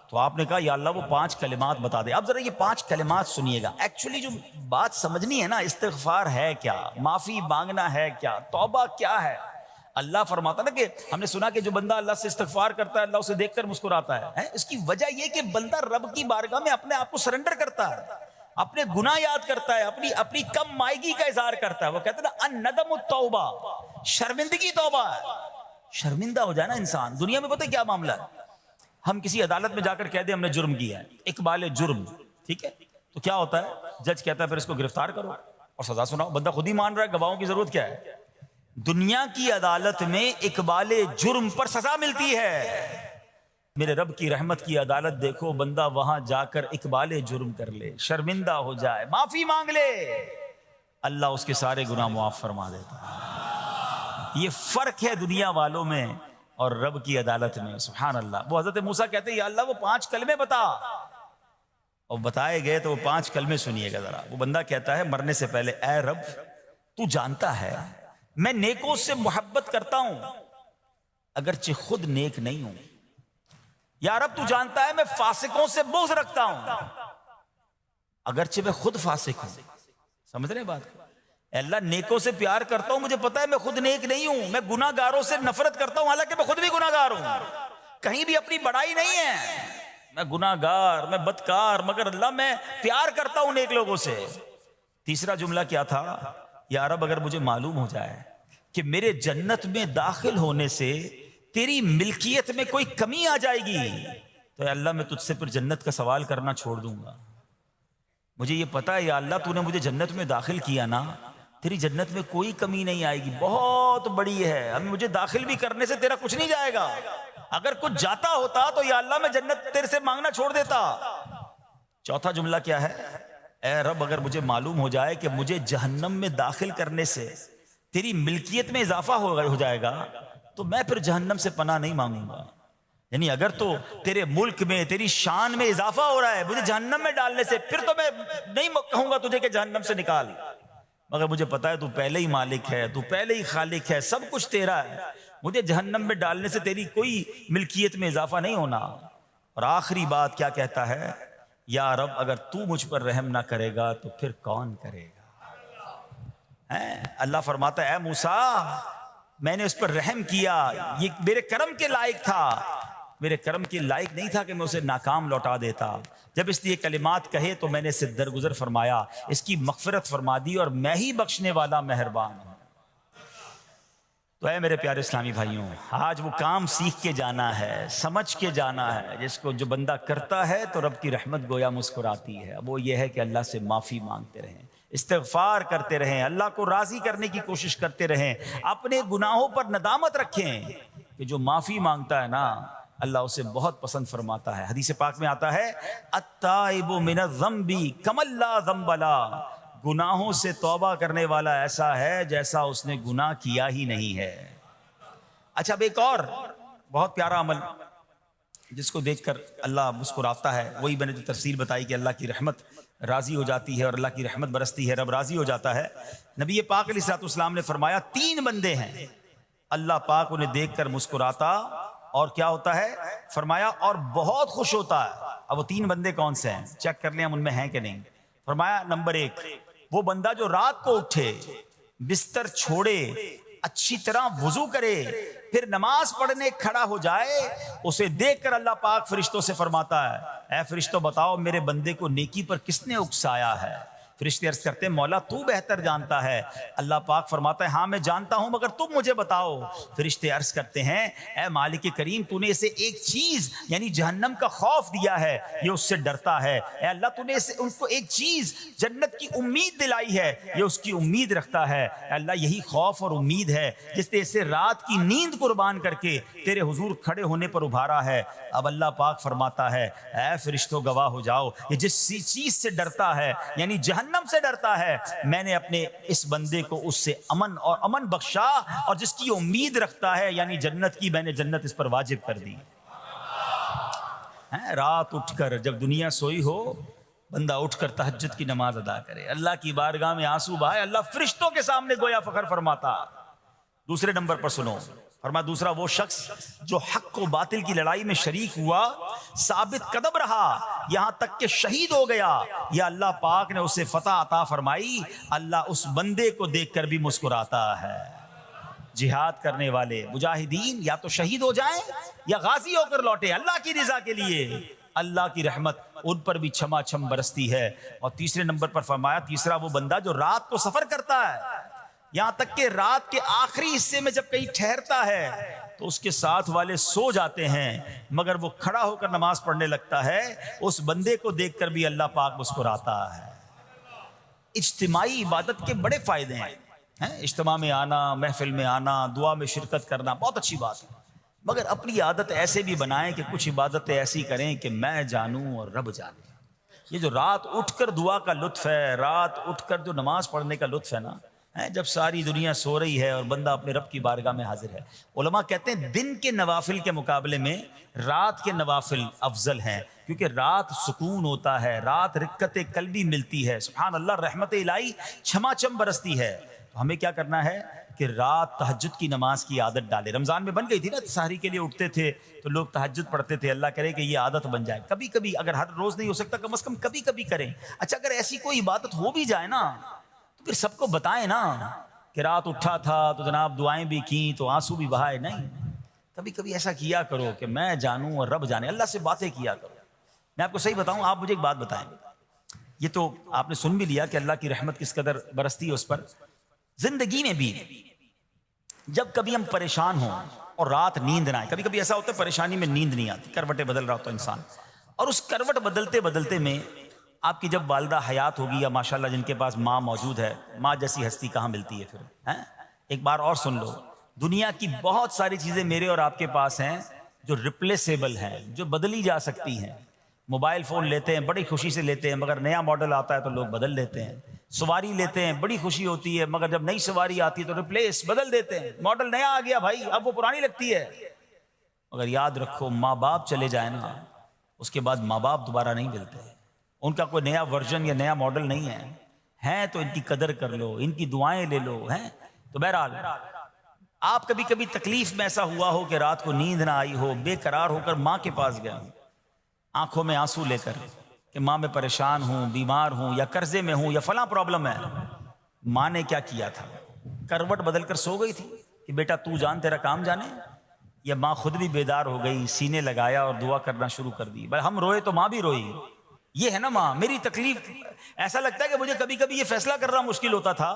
تو آپ نے کہا یا اللہ وہ 5 کلمات بتا دے۔ اب ذرا یہ 5 کلمات سنیے گا، ایکچولی جو بات سمجھنی ہے نا، استغفار ہے کیا، معافی مانگنا ہے کیا، توبہ کیا ہے۔ اللہ فرماتا نا کہ ہم نے سنا کہ جو بندہ اللہ سے استغفار کرتا ہے اللہ اسے دیکھ کر مسکراتا ہے، اس کی وجہ یہ کہ بندہ رب کی بارگاہ میں اپنے آپ کو سرنڈر کرتا ہے، اپنے گناہ یاد کرتا ہے، اپنی کم مائگی کا اظہار کرتا ہے۔ وہ کہتے ہیں نا الندم التوبہ، شرمندگی توبہ ہے۔ شرمندہ ہو جائے نا انسان، دنیا میں پتہ کیا معاملہ ہے، ہم کسی عدالت میں جا کر کہہ دیں ہم نے جرم کیا ہے، اقبال جرم، ٹھیک ہے، تو کیا ہوتا ہے، جج کہتا ہے پھر اس کو گرفتار کرو اور سزا سناؤ، بندہ خود ہی مان رہا ہے، گواہوں کی ضرورت کیا ہے۔ دنیا کی عدالت میں اقبال جرم پر سزا ملتی ہے، میرے رب کی رحمت کی عدالت دیکھو، بندہ وہاں جا کر اقبال جرم کر لے، شرمندہ ہو جائے، معافی مانگ لے، اللہ اس کے سارے گناہ معاف فرما دیتا ہے۔ یہ فرق ہے دنیا والوں میں اور رب کی عدالت میں، سبحان اللہ۔ وہ حضرت موسیٰ کہتے ہیں یا اللہ وہ 5 کلمے بتا، اور بتائے گئے تو وہ 5 کلمے سنیے گا ذرا۔ وہ بندہ کہتا ہے مرنے سے پہلے، اے رب تو جانتا ہے میں نیکوں سے محبت کرتا ہوں اگرچہ خود نیک نہیں ہوں، یا رب تو جانتا ہے میں فاسقوں سے بغض رکھتا ہوں اگرچہ میں خود فاسق ہوں۔ سمجھ رہے ہیں بات کو؟ اے اللہ نیکوں سے پیار کرتا ہوں، مجھے پتا ہے میں خود نیک نہیں ہوں، میں گناہ گاروں سے نفرت کرتا ہوں حالانکہ میں خود بھی گناہ گار ہوں، کہیں بھی اپنی بڑائی نہیں ہے، میں گناہ گار، میں بدکار، مگر اللہ میں پیار کرتا ہوں نیک لوگوں سے۔ تیسرا جملہ کیا تھا، یا رب اگر مجھے معلوم ہو جائے کہ میرے جنت میں داخل ہونے سے تیری ملکیت میں کوئی کمی آ جائے گی تو اے اللہ میں تجھ سے پھر جنت کا سوال کرنا چھوڑ دوں گا۔ مجھے یہ پتا ہے یا اللہ تو نے مجھے جنت میں داخل کیا نا تیری جنت میں کوئی کمی نہیں آئے گی، بہت بڑی ہے، اب مجھے داخل بھی کرنے سے تیرا کچھ نہیں جائے گا، اگر کچھ جاتا ہوتا تو یا اللہ میں جنت تیرے سے مانگنا چھوڑ دیتا۔ چوتھا جملہ کیا ہے؟ اے رب اگر مجھے معلوم ہو جائے کہ مجھے جہنم میں داخل کرنے سے تیری ملکیت میں اضافہ ہو جائے گا تو میں پھر جہنم سے پناہ نہیں مانگوں گا، یعنی اگر تو تیرے ملک میں تیری شان میں اضافہ ہو رہا ہے مجھے جہنم میں ڈالنے سے، پھر تو میں نہیں کہوں گا تجھے کہ جہنم سے نکال، مگر مجھے پتا ہے تو پہلے ہی مالک ہے، تو پہلے ہی خالق ہے، سب کچھ تیرا ہے، مجھے جہنم میں ڈالنے سے تیری کوئی ملکیت میں اضافہ نہیں ہونا۔ اور آخری بات کیا کہتا ہے؟ یا رب اگر تو مجھ پر رحم نہ کرے گا تو پھر کون کرے گا؟ اللہ فرماتا ہے اے موسیٰ میں نے اس پر رحم کیا، یہ میرے کرم کے لائق تھا، میرے کرم کے لائق نہیں تھا کہ میں اسے ناکام لوٹا دیتا، جب اس نے یہ کلمات کہے تو میں نے اسے درگزر فرمایا، اس کی مغفرت فرما دی، اور میں ہی بخشنے والا مہربان ہوں۔ تو اے میرے پیارے اسلامی بھائیوں، آج وہ کام سیکھ کے جانا ہے، سمجھ کے جانا ہے، جس کو جو بندہ کرتا ہے تو رب کی رحمت گویا مسکراتی ہے۔ وہ یہ ہے کہ اللہ سے معافی مانگتے رہیں، استغفار کرتے رہیں، اللہ کو راضی کرنے کی کوشش کرتے رہیں، اپنے گناہوں پر ندامت رکھیں کہ جو معافی مانگتا ہے نا اللہ اسے بہت پسند فرماتا ہے۔ حدیث پاک میں آتا ہے التائب من الذنب کمن لا ذنب له، گناہوں سے توبہ کرنے والا ایسا ہے جیسا اس نے گناہ کیا ہی نہیں ہے۔ اچھا اب ایک اور بہت پیارا عمل جس کو دیکھ کر اللہ مسکراتا ہے، وہی میں نے جو تفسیر بتائی کہ اللہ کی رحمت راضی ہو جاتی ہے اور اللہ کی رحمت برستی ہے، رب راضی ہو جاتا ہے۔ نبی پاک علیہ الصلوۃ والسلام نے فرمایا 3 بندے ہیں اللہ پاک انہیں دیکھ کر مسکراتا اور کیا ہوتا ہے؟ فرمایا اور بہت خوش ہوتا ہے۔ اب وہ 3 بندے کون سے ہیں؟ چیک کر لیں ہم ان میں ہیں کہ نہیں۔ فرمایا نمبر 1 وہ بندہ جو رات کو اٹھے، بستر چھوڑے، اچھی طرح وضو کرے، پھر نماز پڑھنے کھڑا ہو جائے، اسے دیکھ کر اللہ پاک فرشتوں سے فرماتا ہے اے فرشتوں بتاؤ میرے بندے کو نیکی پر کس نے اکسایا ہے؟ فرشتے عرض کرتے ہیں مولا تو بہتر جانتا ہے۔ اللہ پاک فرماتا ہے ہاں میں جانتا ہوں مگر تم مجھے بتاؤ۔ فرشتے عرض کرتے ہیں اے مالک کریم تو نے اسے ایک چیز یعنی جہنم کا خوف دیا ہے، یہ اس سے ڈرتا ہے۔ اے اللہ تو نے اسے ان کو ایک چیز جنت کی امید دلائی ہے، یہ اس کی امید رکھتا ہے۔ اے اللہ یہی خوف اور امید ہے جس نے اسے رات کی نیند قربان کر کے تیرے حضور کھڑے ہونے پر ابھارا ہے۔ اب اللہ پاک فرماتا ہے اے فرشتوں گواہ ہو جاؤ یہ جس چیز سے ڈرتا ہے یعنی جہنم سے ڈرتا ہے، میں نے اپنے اس بندے کو اس سے امن بخشا، اور جس کی امید رکھتا ہے یعنی جنت کی میں نے جنت اس پر واجب کر دی۔ رات اٹھ کر جب دنیا سوئی ہو بندہ اٹھ کر تہجد کی نماز ادا کرے، اللہ کی بارگاہ میں آنسو بہائے، اللہ فرشتوں کے سامنے گویا فخر فرماتا۔ دوسرے نمبر پر سنو، فرمایا دوسرا وہ شخص جو حق و باطل کی لڑائی میں شریک ہوا، ثابت قدم رہا یہاں تک کہ شہید ہو گیا، یا اللہ پاک نے اسے فتح عطا فرمائی، اللہ اس بندے کو دیکھ کر بھی مسکراتا ہے۔ جہاد کرنے والے مجاہدین یا تو شہید ہو جائیں یا غازی ہو کر لوٹے اللہ کی رضا کے لیے، اللہ کی رحمت ان پر بھی چھما چھم برستی ہے۔ اور تیسرے نمبر پر فرمایا تیسرا وہ بندہ جو رات کو سفر کرتا ہے، یہاں تک کہ رات کے آخری حصے میں جب کہیں ٹھہرتا ہے تو اس کے ساتھ والے سو جاتے ہیں مگر وہ کھڑا ہو کر نماز پڑھنے لگتا ہے، اس بندے کو دیکھ کر بھی اللہ پاک مسکراتا ہے۔ اجتماعی عبادت کے بڑے فائدے ہیں، اجتماع میں آنا، محفل میں آنا، دعا میں شرکت کرنا بہت اچھی بات ہے، مگر اپنی عادت ایسے بھی بنائیں کہ کچھ عبادتیں ایسی کریں کہ میں جانوں اور رب جانے۔ یہ جو رات اٹھ کر دعا کا لطف ہے، رات اٹھ کر جو نماز پڑھنے کا لطف ہے نا، جب ساری دنیا سو رہی ہے اور بندہ اپنے رب کی بارگاہ میں حاضر ہے۔ علماء کہتے ہیں دن کے نوافل کے مقابلے میں رات کے نوافل افضل ہیں، کیونکہ رات سکون ہوتا ہے، رات رکت قلبی ملتی ہے، سبحان اللہ رحمت الہی چھما چھم برستی ہے۔ تو ہمیں کیا کرنا ہے کہ رات تہجد کی نماز کی عادت ڈالے۔ رمضان میں بن گئی تھی نا، سحری کے لیے اٹھتے تھے تو لوگ تہجد پڑھتے تھے، اللہ کرے کہ یہ عادت بن جائے، کبھی کبھی اگر ہر روز نہیں ہو سکتا کم از کم کبھی کبھی کریں۔ اچھا اگر ایسی کوئی عبادت ہو بھی جائے نا تو پھر سب کو بتائیں نا کہ رات اٹھا تھا تو جناب دعائیں بھی کیں تو آنسو بھی بہائے، نہیں کبھی کبھی ایسا کیا کرو کہ میں جانوں اور رب جانے، اللہ سے باتیں کیا کرو۔ میں آپ کو صحیح بتاؤں، آپ مجھے ایک بات بتائیں، یہ تو آپ نے سن بھی لیا کہ اللہ کی رحمت کس قدر برستی ہے اس پر، زندگی میں بھی جب کبھی ہم پریشان ہوں اور رات نیند نہ آئے، کبھی کبھی ایسا ہوتا ہے پریشانی میں نیند نہیں آتی، کروٹیں بدل رہا ہوتا ہے انسان، اور اس کروٹ بدلتے بدلتے میں آپ کی جب والدہ حیات ہوگی یا ماشاءاللہ جن کے پاس ماں موجود ہے، ماں جیسی ہستی کہاں ملتی ہے پھر، ہیں؟ ایک بار اور سن لو، دنیا کی بہت ساری چیزیں میرے اور آپ کے پاس ہیں جو ریپلیسیبل ہیں، جو بدلی جا سکتی ہیں۔ موبائل فون لیتے ہیں، بڑی خوشی سے لیتے ہیں، مگر نیا ماڈل آتا ہے تو لوگ بدل لیتے ہیں۔ سواری لیتے ہیں، بڑی خوشی ہوتی ہے، مگر جب نئی سواری آتی ہے تو ریپلیس بدل دیتے ہیں، ماڈل نیا آ گیا بھائی، اب وہ پرانی لگتی ہے۔ مگر یاد رکھو، ماں باپ چلے جائیں نا، اس کے بعد ماں باپ دوبارہ نہیں ملتے، ان کا کوئی نیا ورژن یا نیا ماڈل نہیں ہے، ہیں تو ان کی قدر کر لو، ان کی دعائیں لے لو، ہیں۔ تو بہرحال آپ کبھی کبھی تکلیف میں ایسا ہوا ہو کہ رات کو نیند نہ آئی ہو، بے قرار ہو کر ماں کے پاس گیا، آنکھوں میں آنسو لے کر کہ ماں میں پریشان ہوں، بیمار ہوں، یا قرضے میں ہوں، یا فلاں پرابلم ہے۔ ماں نے کیا کیا تھا؟ کروٹ بدل کر سو گئی تھی کہ بیٹا تو جان تیرا کام جانے، یا ماں خود بھی بیدار ہو گئی، سینے لگایا اور دعا کرنا شروع کر دی؟ بھائی ہم روئے تو ماں بھی روئی، یہ ہے نا ماں۔ میری تکلیف، ایسا لگتا ہے کہ مجھے کبھی کبھی یہ فیصلہ کرنا مشکل ہوتا تھا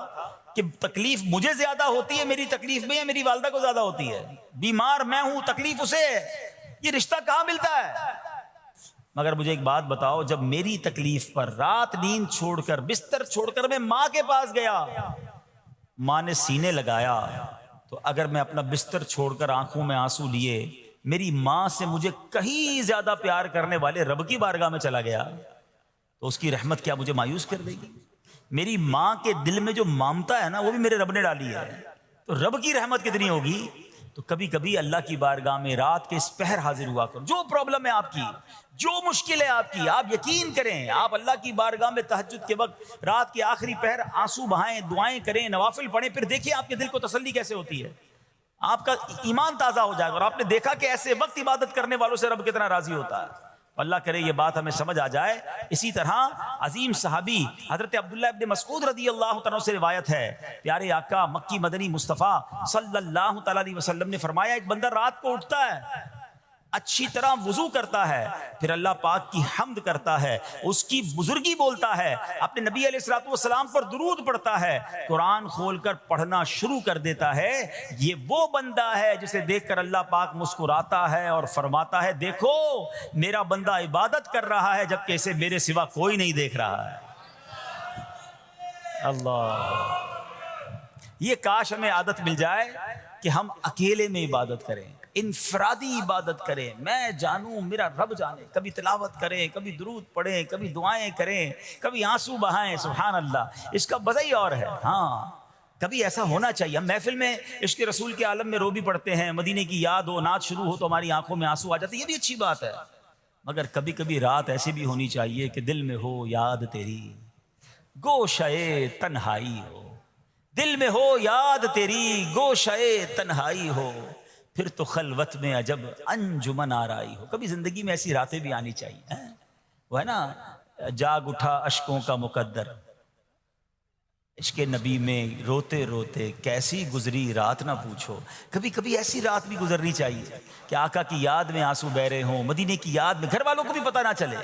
کہ تکلیف مجھے زیادہ ہوتی ہے میری تکلیف میں، یا میری والدہ کو زیادہ ہوتی ہے؟ بیمار میں ہوں، تکلیف اسے ہے، یہ رشتہ کہاں ملتا ہے؟ مگر مجھے ایک بات بتاؤ، جب میری تکلیف پر رات نیند چھوڑ کر، بستر چھوڑ کر میں ماں کے پاس گیا، ماں نے سینے لگایا، تو اگر میں اپنا بستر چھوڑ کر آنکھوں میں آنسو لیے میری ماں سے مجھے کہیں زیادہ پیار کرنے والے رب کی بارگاہ میں چلا گیا، تو اس کی رحمت کیا مجھے مایوس کر دے گی؟ میری ماں کے دل میں جو ممتا ہے نا، وہ بھی میرے رب نے ڈالی ہے، تو رب کی رحمت کتنی ہوگی؟ تو کبھی کبھی اللہ کی بارگاہ میں رات کے اس پہر حاضر ہوا کرو، جو پرابلم ہے آپ کی، جو مشکل ہے آپ کی، آپ یقین کریں، آپ اللہ کی بارگاہ میں تہجد کے وقت رات کے آخری پہر آنسو بہائیں، دعائیں کریں، نوافل پڑھیں، پھر دیکھیں آپ کے دل کو تسلی کیسے ہوتی ہے، آپ کا ایمان تازہ ہو جائے گا، اور آپ نے دیکھا کہ ایسے وقت عبادت کرنے والوں سے رب کتنا راضی ہوتا ہے۔ اللہ کرے یہ بات ہمیں سمجھ آ جائے۔ اسی طرح عظیم صحابی حضرت عبداللہ ابن مسعود رضی اللہ تعالیٰ سے روایت ہے، پیارے آقا مکی مدنی مصطفیٰ صلی اللہ تعالیٰ علیہ وسلم نے فرمایا، ایک بندہ رات کو اٹھتا ہے، اچھی طرح وضو کرتا ہے، پھر اللہ پاک کی حمد کرتا ہے، اس کی بزرگی بولتا ہے، اپنے نبی علیہ الصلوۃ والسلام پر درود پڑھتا ہے، قرآن کھول کر پڑھنا شروع کر دیتا ہے، یہ وہ بندہ ہے جسے دیکھ کر اللہ پاک مسکراتا ہے اور فرماتا ہے، دیکھو میرا بندہ عبادت کر رہا ہے جبکہ اسے میرے سوا کوئی نہیں دیکھ رہا ہے۔ اللہ، یہ کاش ہمیں عادت مل جائے کہ ہم اکیلے میں عبادت کریں، انفرادی عبادت کریں، میں جانوں میرا رب جانے، کبھی تلاوت کریں، کبھی درود پڑھیں، کبھی دعائیں کریں، کبھی آنسو بہائیں، سبحان اللہ، اس کا مزہ ہی اور ہے۔ ہاں کبھی ایسا ہونا چاہیے، ہم محفل میں عشق رسول کے عالم میں رو بھی پڑھتے ہیں، مدینے کی یاد ہو، نعت شروع ہو تو ہماری آنکھوں میں آنسو آ جاتے ہیں، یہ بھی اچھی بات ہے، مگر کبھی کبھی رات ایسی بھی ہونی چاہیے کہ دل میں ہو یاد تیری، گوشئے تنہائی ہو، دل میں ہو یاد تیری، گوشئے تنہائی ہو، پھر تو خلوت میں عجب انجمن آرائی ہو۔ کبھی زندگی میں ایسی راتیں بھی آنی چاہیے، وہ ہے نا، جاگ اٹھا اشکوں کا مقدر، عشق نبی میں روتے روتے کیسی گزری رات نہ پوچھو۔ کبھی کبھی ایسی رات بھی گزرنی چاہیے کہ آقا کی یاد میں آنسو بہ رہے ہوں، مدینے کی یاد میں، گھر والوں کو بھی پتہ نہ چلے،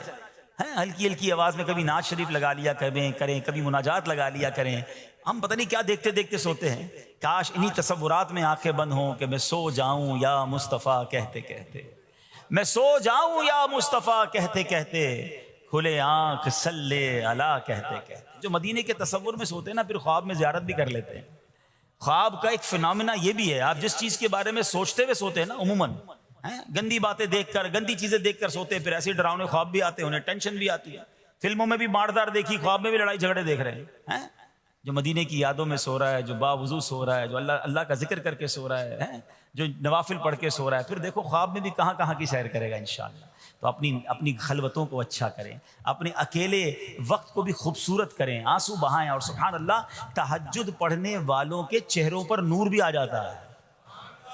ہلکی ہلکی آواز میں کبھی نعت شریف لگا لیا کریں، کبھی مناجات لگا لیا کریں، ہم پتہ نہیں کیا دیکھتے دیکھتے سوتے ہیں۔ کاش انہی تصورات میں آنکھیں بند ہوں کہ میں سو جاؤں یا مصطفیٰ کہتے کہتے، میں سو جاؤں یا مصطفیٰ کہتے کہتے، کھلے آنکھ صلی علی کہتے کہتے۔ جو مدینے کے تصور میں سوتے ہیں نا، پھر خواب میں زیارت بھی کر لیتے ہیں۔ خواب کا ایک فنامنا یہ بھی ہے، آپ جس چیز کے بارے میں سوچتے ہوئے سوتے ہیں نا، عموماً گندی باتیں دیکھ کر، گندی چیزیں دیکھ کر سوتے ہیں، پھر ایسے ڈراؤنے خواب بھی آتے ہیں، انہیں ٹینشن بھی آتی ہے، فلموں میں بھی ماردار دیکھی، خواب میں بھی لڑائی جھگڑے دیکھ رہے ہیں۔ جو مدینے کی یادوں میں سو رہا ہے، جو باوضو سو رہا ہے، جو اللہ کا ذکر کر کے سو رہا ہے، جو نوافل پڑھ کے سو رہا ہے، پھر دیکھو خواب میں بھی کہاں کہاں کی سیر کرے گا انشاءاللہ۔ تو اپنی خلوتوں کو اچھا کریں، اپنے اکیلے وقت کو بھی خوبصورت کریں، آنسو بہائیں، اور سبحان اللہ تہجد پڑھنے والوں کے چہروں پر نور بھی آ جاتا ہے۔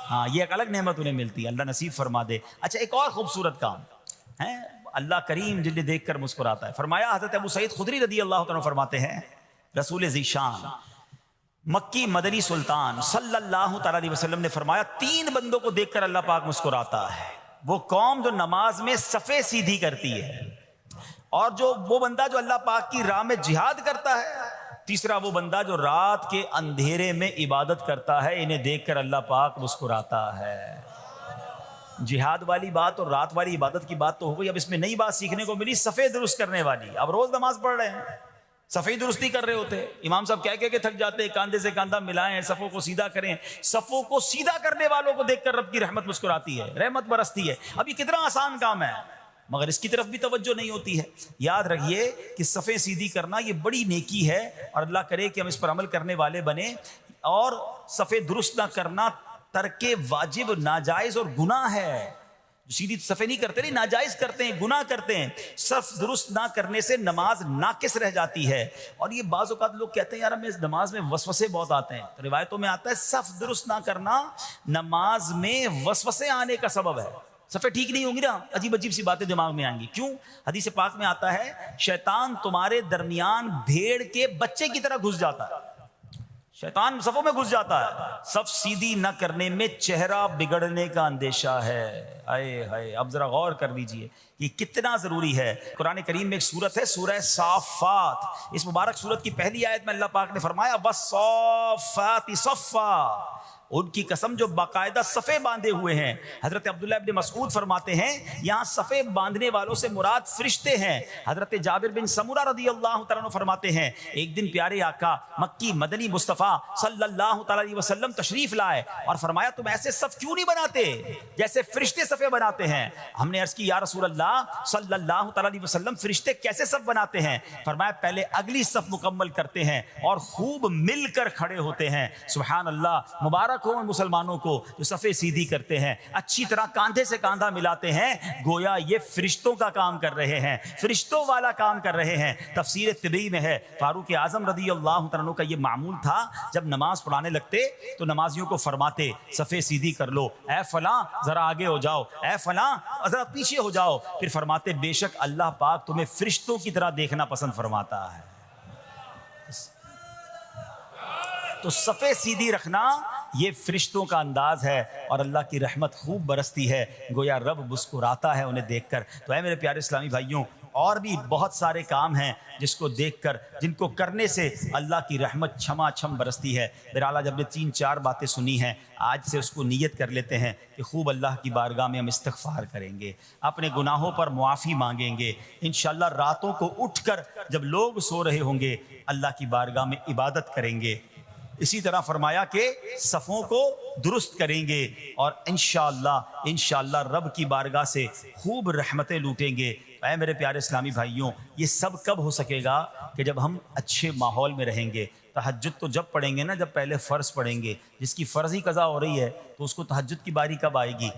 ہاں یہ ایک الگ نعمت انہیں ملتی ہے، اللہ نصیب فرما دے۔ اچھا ایک اور خوبصورت کام ہے، اللہ کریم جنہیں دیکھ کر مسکراتا ہے۔ فرمایا حضرت ابو سعید خدری رضی اللہ عنہ فرماتے ہیں، رسول ذیشان مکی مدنی سلطان صلی اللہ تعالی علیہ وسلم نے فرمایا، 3 بندوں کو دیکھ کر اللہ پاک مسکراتا ہے۔ وہ قوم جو نماز میں صفیں سیدھی کرتی ہے، اور وہ بندہ جو اللہ پاک کی راہ میں جہاد کرتا ہے، تیسرا وہ بندہ جو رات کے اندھیرے میں عبادت کرتا ہے، انہیں دیکھ کر اللہ پاک مسکراتا ہے۔ جہاد والی بات اور رات والی عبادت کی بات تو ہو گئی، اب اس میں نئی بات سیکھنے کو ملی، صفے درست کرنے والی۔ اب روز نماز پڑھ رہے ہیں، صفے درست نہیں کر رہے ہوتے، امام صاحب کہہ کے تھک جاتے ہیں، کاندھے سے کاندھا ملائیں، صفوں کو سیدھا کریں۔ صفوں کو سیدھا کرنے والوں کو دیکھ کر رب کی رحمت مسکراتی ہے، رحمت برستی ہے۔ اب یہ کتنا آسان کام ہے، مگر اس کی طرف بھی توجہ نہیں ہوتی ہے۔ یاد رکھیے کہ صفیں سیدھی کرنا یہ بڑی نیکی ہے، اور اللہ کرے کہ ہم اس پر عمل کرنے والے بنیں۔ اور صفیں درست نہ کرنا ترک واجب، ناجائز اور گناہ ہے۔ جو سیدھی صفیں نہیں کرتے، نہیں ناجائز کرتے ہیں، گناہ کرتے ہیں۔ صف درست نہ کرنے سے نماز ناقص رہ جاتی ہے۔ اور یہ بعض اوقات لوگ کہتے ہیں یار ہمیں اس نماز میں وسوسے بہت آتے ہیں، تو روایتوں میں آتا ہے صف درست نہ کرنا نماز میں وسوسے آنے کا سبب ہے۔ صفیں ٹھیک نہیں ہوں گی نا، عجیب عجیب سی باتیں دماغ میں آئیں گی۔ کیوں؟ حدیث پاک میں آتا ہے شیطان تمہارے درمیان بھیڑ کے بچے کی طرح گھس جاتا ہے، شیطان صفوں میں گھس جاتا ہے۔ صف سیدھی نہ کرنے میں چہرہ بگڑنے کا اندیشہ ہے۔ آئے ہائے، اب ذرا غور کر لیجئے یہ کتنا ضروری ہے۔ قرآن کریم میں ایک سورت ہے سورہ صافات، اس مبارک سورت کی پہلی آیت میں اللہ پاک نے فرمایا وَالصَّافَّاتِ صَفًّا، ان کی قسم جو باقاعدہ صفے باندھے ہوئے ہیں۔ حضرت عبداللہ ابن مسعود فرماتے ہیں یہاں صفے باندھنے والوں سے مراد فرشتے ہیں۔ حضرت جابر بن سمورہ رضی اللہ تعالیٰ عنہ فرماتے ہیں ایک دن پیارے آقا مکی مدنی مصطفیٰ صلی اللہ تعالیٰ علیہ وسلم تشریف لائے اور فرمایا تم ایسے صف کیوں نہیں بناتے جیسے فرشتے صفے بناتے ہیں؟ ہم نے عرض کی یا رسول اللہ صلی اللہ تعالیٰ علیہ وسلم فرشتے کیسے صف بناتے ہیں؟ فرمایا پہلے اگلی صف مکمل کرتے ہیں اور خوب مل کر کھڑے ہوتے ہیں۔ سبحان اللہ، مبارک ہو مسلمانوں کو جو صفیں سیدھی کرتے ہیں، اچھی طرح کاندھے سے کاندھا ملاتے ہیں، گویا یہ فرشتوں کا کام کر رہے ہیں، فرشتوں والا کام کر رہے ہیں۔ تفسیر طبی میں ہے فاروق اعظم رضی اللہ عنہ کا یہ معمول تھا، جب نماز پڑھانے لگتے تو نمازیوں کو فرماتے صفیں سیدھی کر لو، اے فلاں ذرا آگے ہو جاؤ، اے فلاں ذرا پیچھے ہو جاؤ، پھر فرماتے بے شک اللہ پاک تمہیں فرشتوں کی طرح دیکھنا پسند فرماتا ہے۔ تو صفیں سیدھی رکھنا یہ فرشتوں کا انداز ہے، اور اللہ کی رحمت خوب برستی ہے، گویا رب مسکراتا ہے انہیں دیکھ کر۔ تو اے میرے پیارے اسلامی بھائیوں، اور بھی بہت سارے کام ہیں جس کو دیکھ کر، جن کو کرنے سے اللہ کی رحمت چھما چھم برستی ہے۔ بہرحال جب نے 3-4 باتیں سنی ہیں، آج سے اس کو نیت کر لیتے ہیں کہ خوب اللہ کی بارگاہ میں ہم استغفار کریں گے، اپنے گناہوں پر معافی مانگیں گے، انشاءاللہ راتوں کو اٹھ کر جب لوگ سو رہے ہوں گے اللہ کی بارگاہ میں عبادت کریں گے۔ اسی طرح فرمایا کہ صفوں کو درست کریں گے، اور انشاءاللہ رب کی بارگاہ سے خوب رحمتیں لوٹیں گے۔ اے میرے پیارے اسلامی بھائیوں، یہ سب کب ہو سکے گا؟ کہ جب ہم اچھے ماحول میں رہیں گے۔ تہجد تو جب پڑھیں گے نا جب پہلے فرض پڑھیں گے، جس کی فرض ہی قضا ہو رہی ہے تو اس کو تہجد کی باری کب آئے گی؟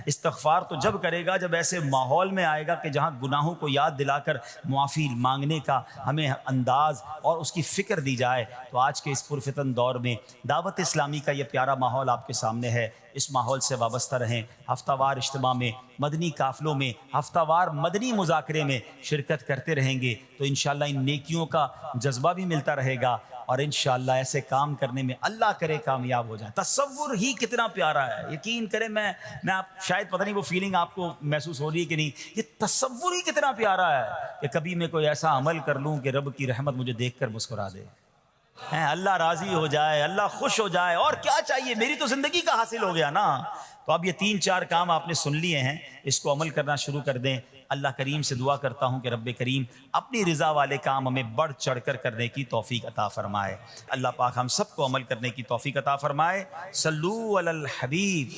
استغفار تو جب کرے گا جب ایسے ماحول میں آئے گا کہ جہاں گناہوں کو یاد دلا کر معافی مانگنے کا ہمیں انداز اور اس کی فکر دی جائے۔ تو آج کے اس پرفتن دور میں دعوت اسلامی کا یہ پیارا ماحول آپ کے سامنے ہے، اس ماحول سے وابستہ رہیں۔ ہفتہ وار اجتماع میں، مدنی قافلوں میں، ہفتہ وار مدنی مذاکرے میں شرکت کرتے رہیں گے تو انشاءاللہ ان نیکیوں کا جذبہ بھی ملتا رہے گا، اور انشاءاللہ ایسے کام کرنے میں اللہ کرے کامیاب ہو جائیں۔ تصور ہی کتنا پیارا ہے، یقین کریں، میں آپ شاید پتہ نہیں وہ فیلنگ آپ کو محسوس ہو رہی ہے کہ نہیں، یہ تصور ہی کتنا پیارا ہے کہ کبھی میں کوئی ایسا عمل کر لوں کہ رب کی رحمت مجھے دیکھ کر مسکرا دے، اللہ راضی ہو جائے، اللہ خوش ہو جائے، اور کیا چاہیے، میری تو زندگی کا حاصل ہو گیا نا۔ تو اب یہ 3-4 کام آپ نے سن لیے ہیں، اس کو عمل کرنا شروع کر دیں۔ اللہ کریم سے دعا کرتا ہوں کہ رب کریم اپنی رضا والے کام ہمیں بڑھ چڑھ کر کرنے کی توفیق عطا فرمائے۔ اللہ پاک ہم سب کو عمل کرنے کی توفیق عطا فرمائے۔ صلو علی الحبیب۔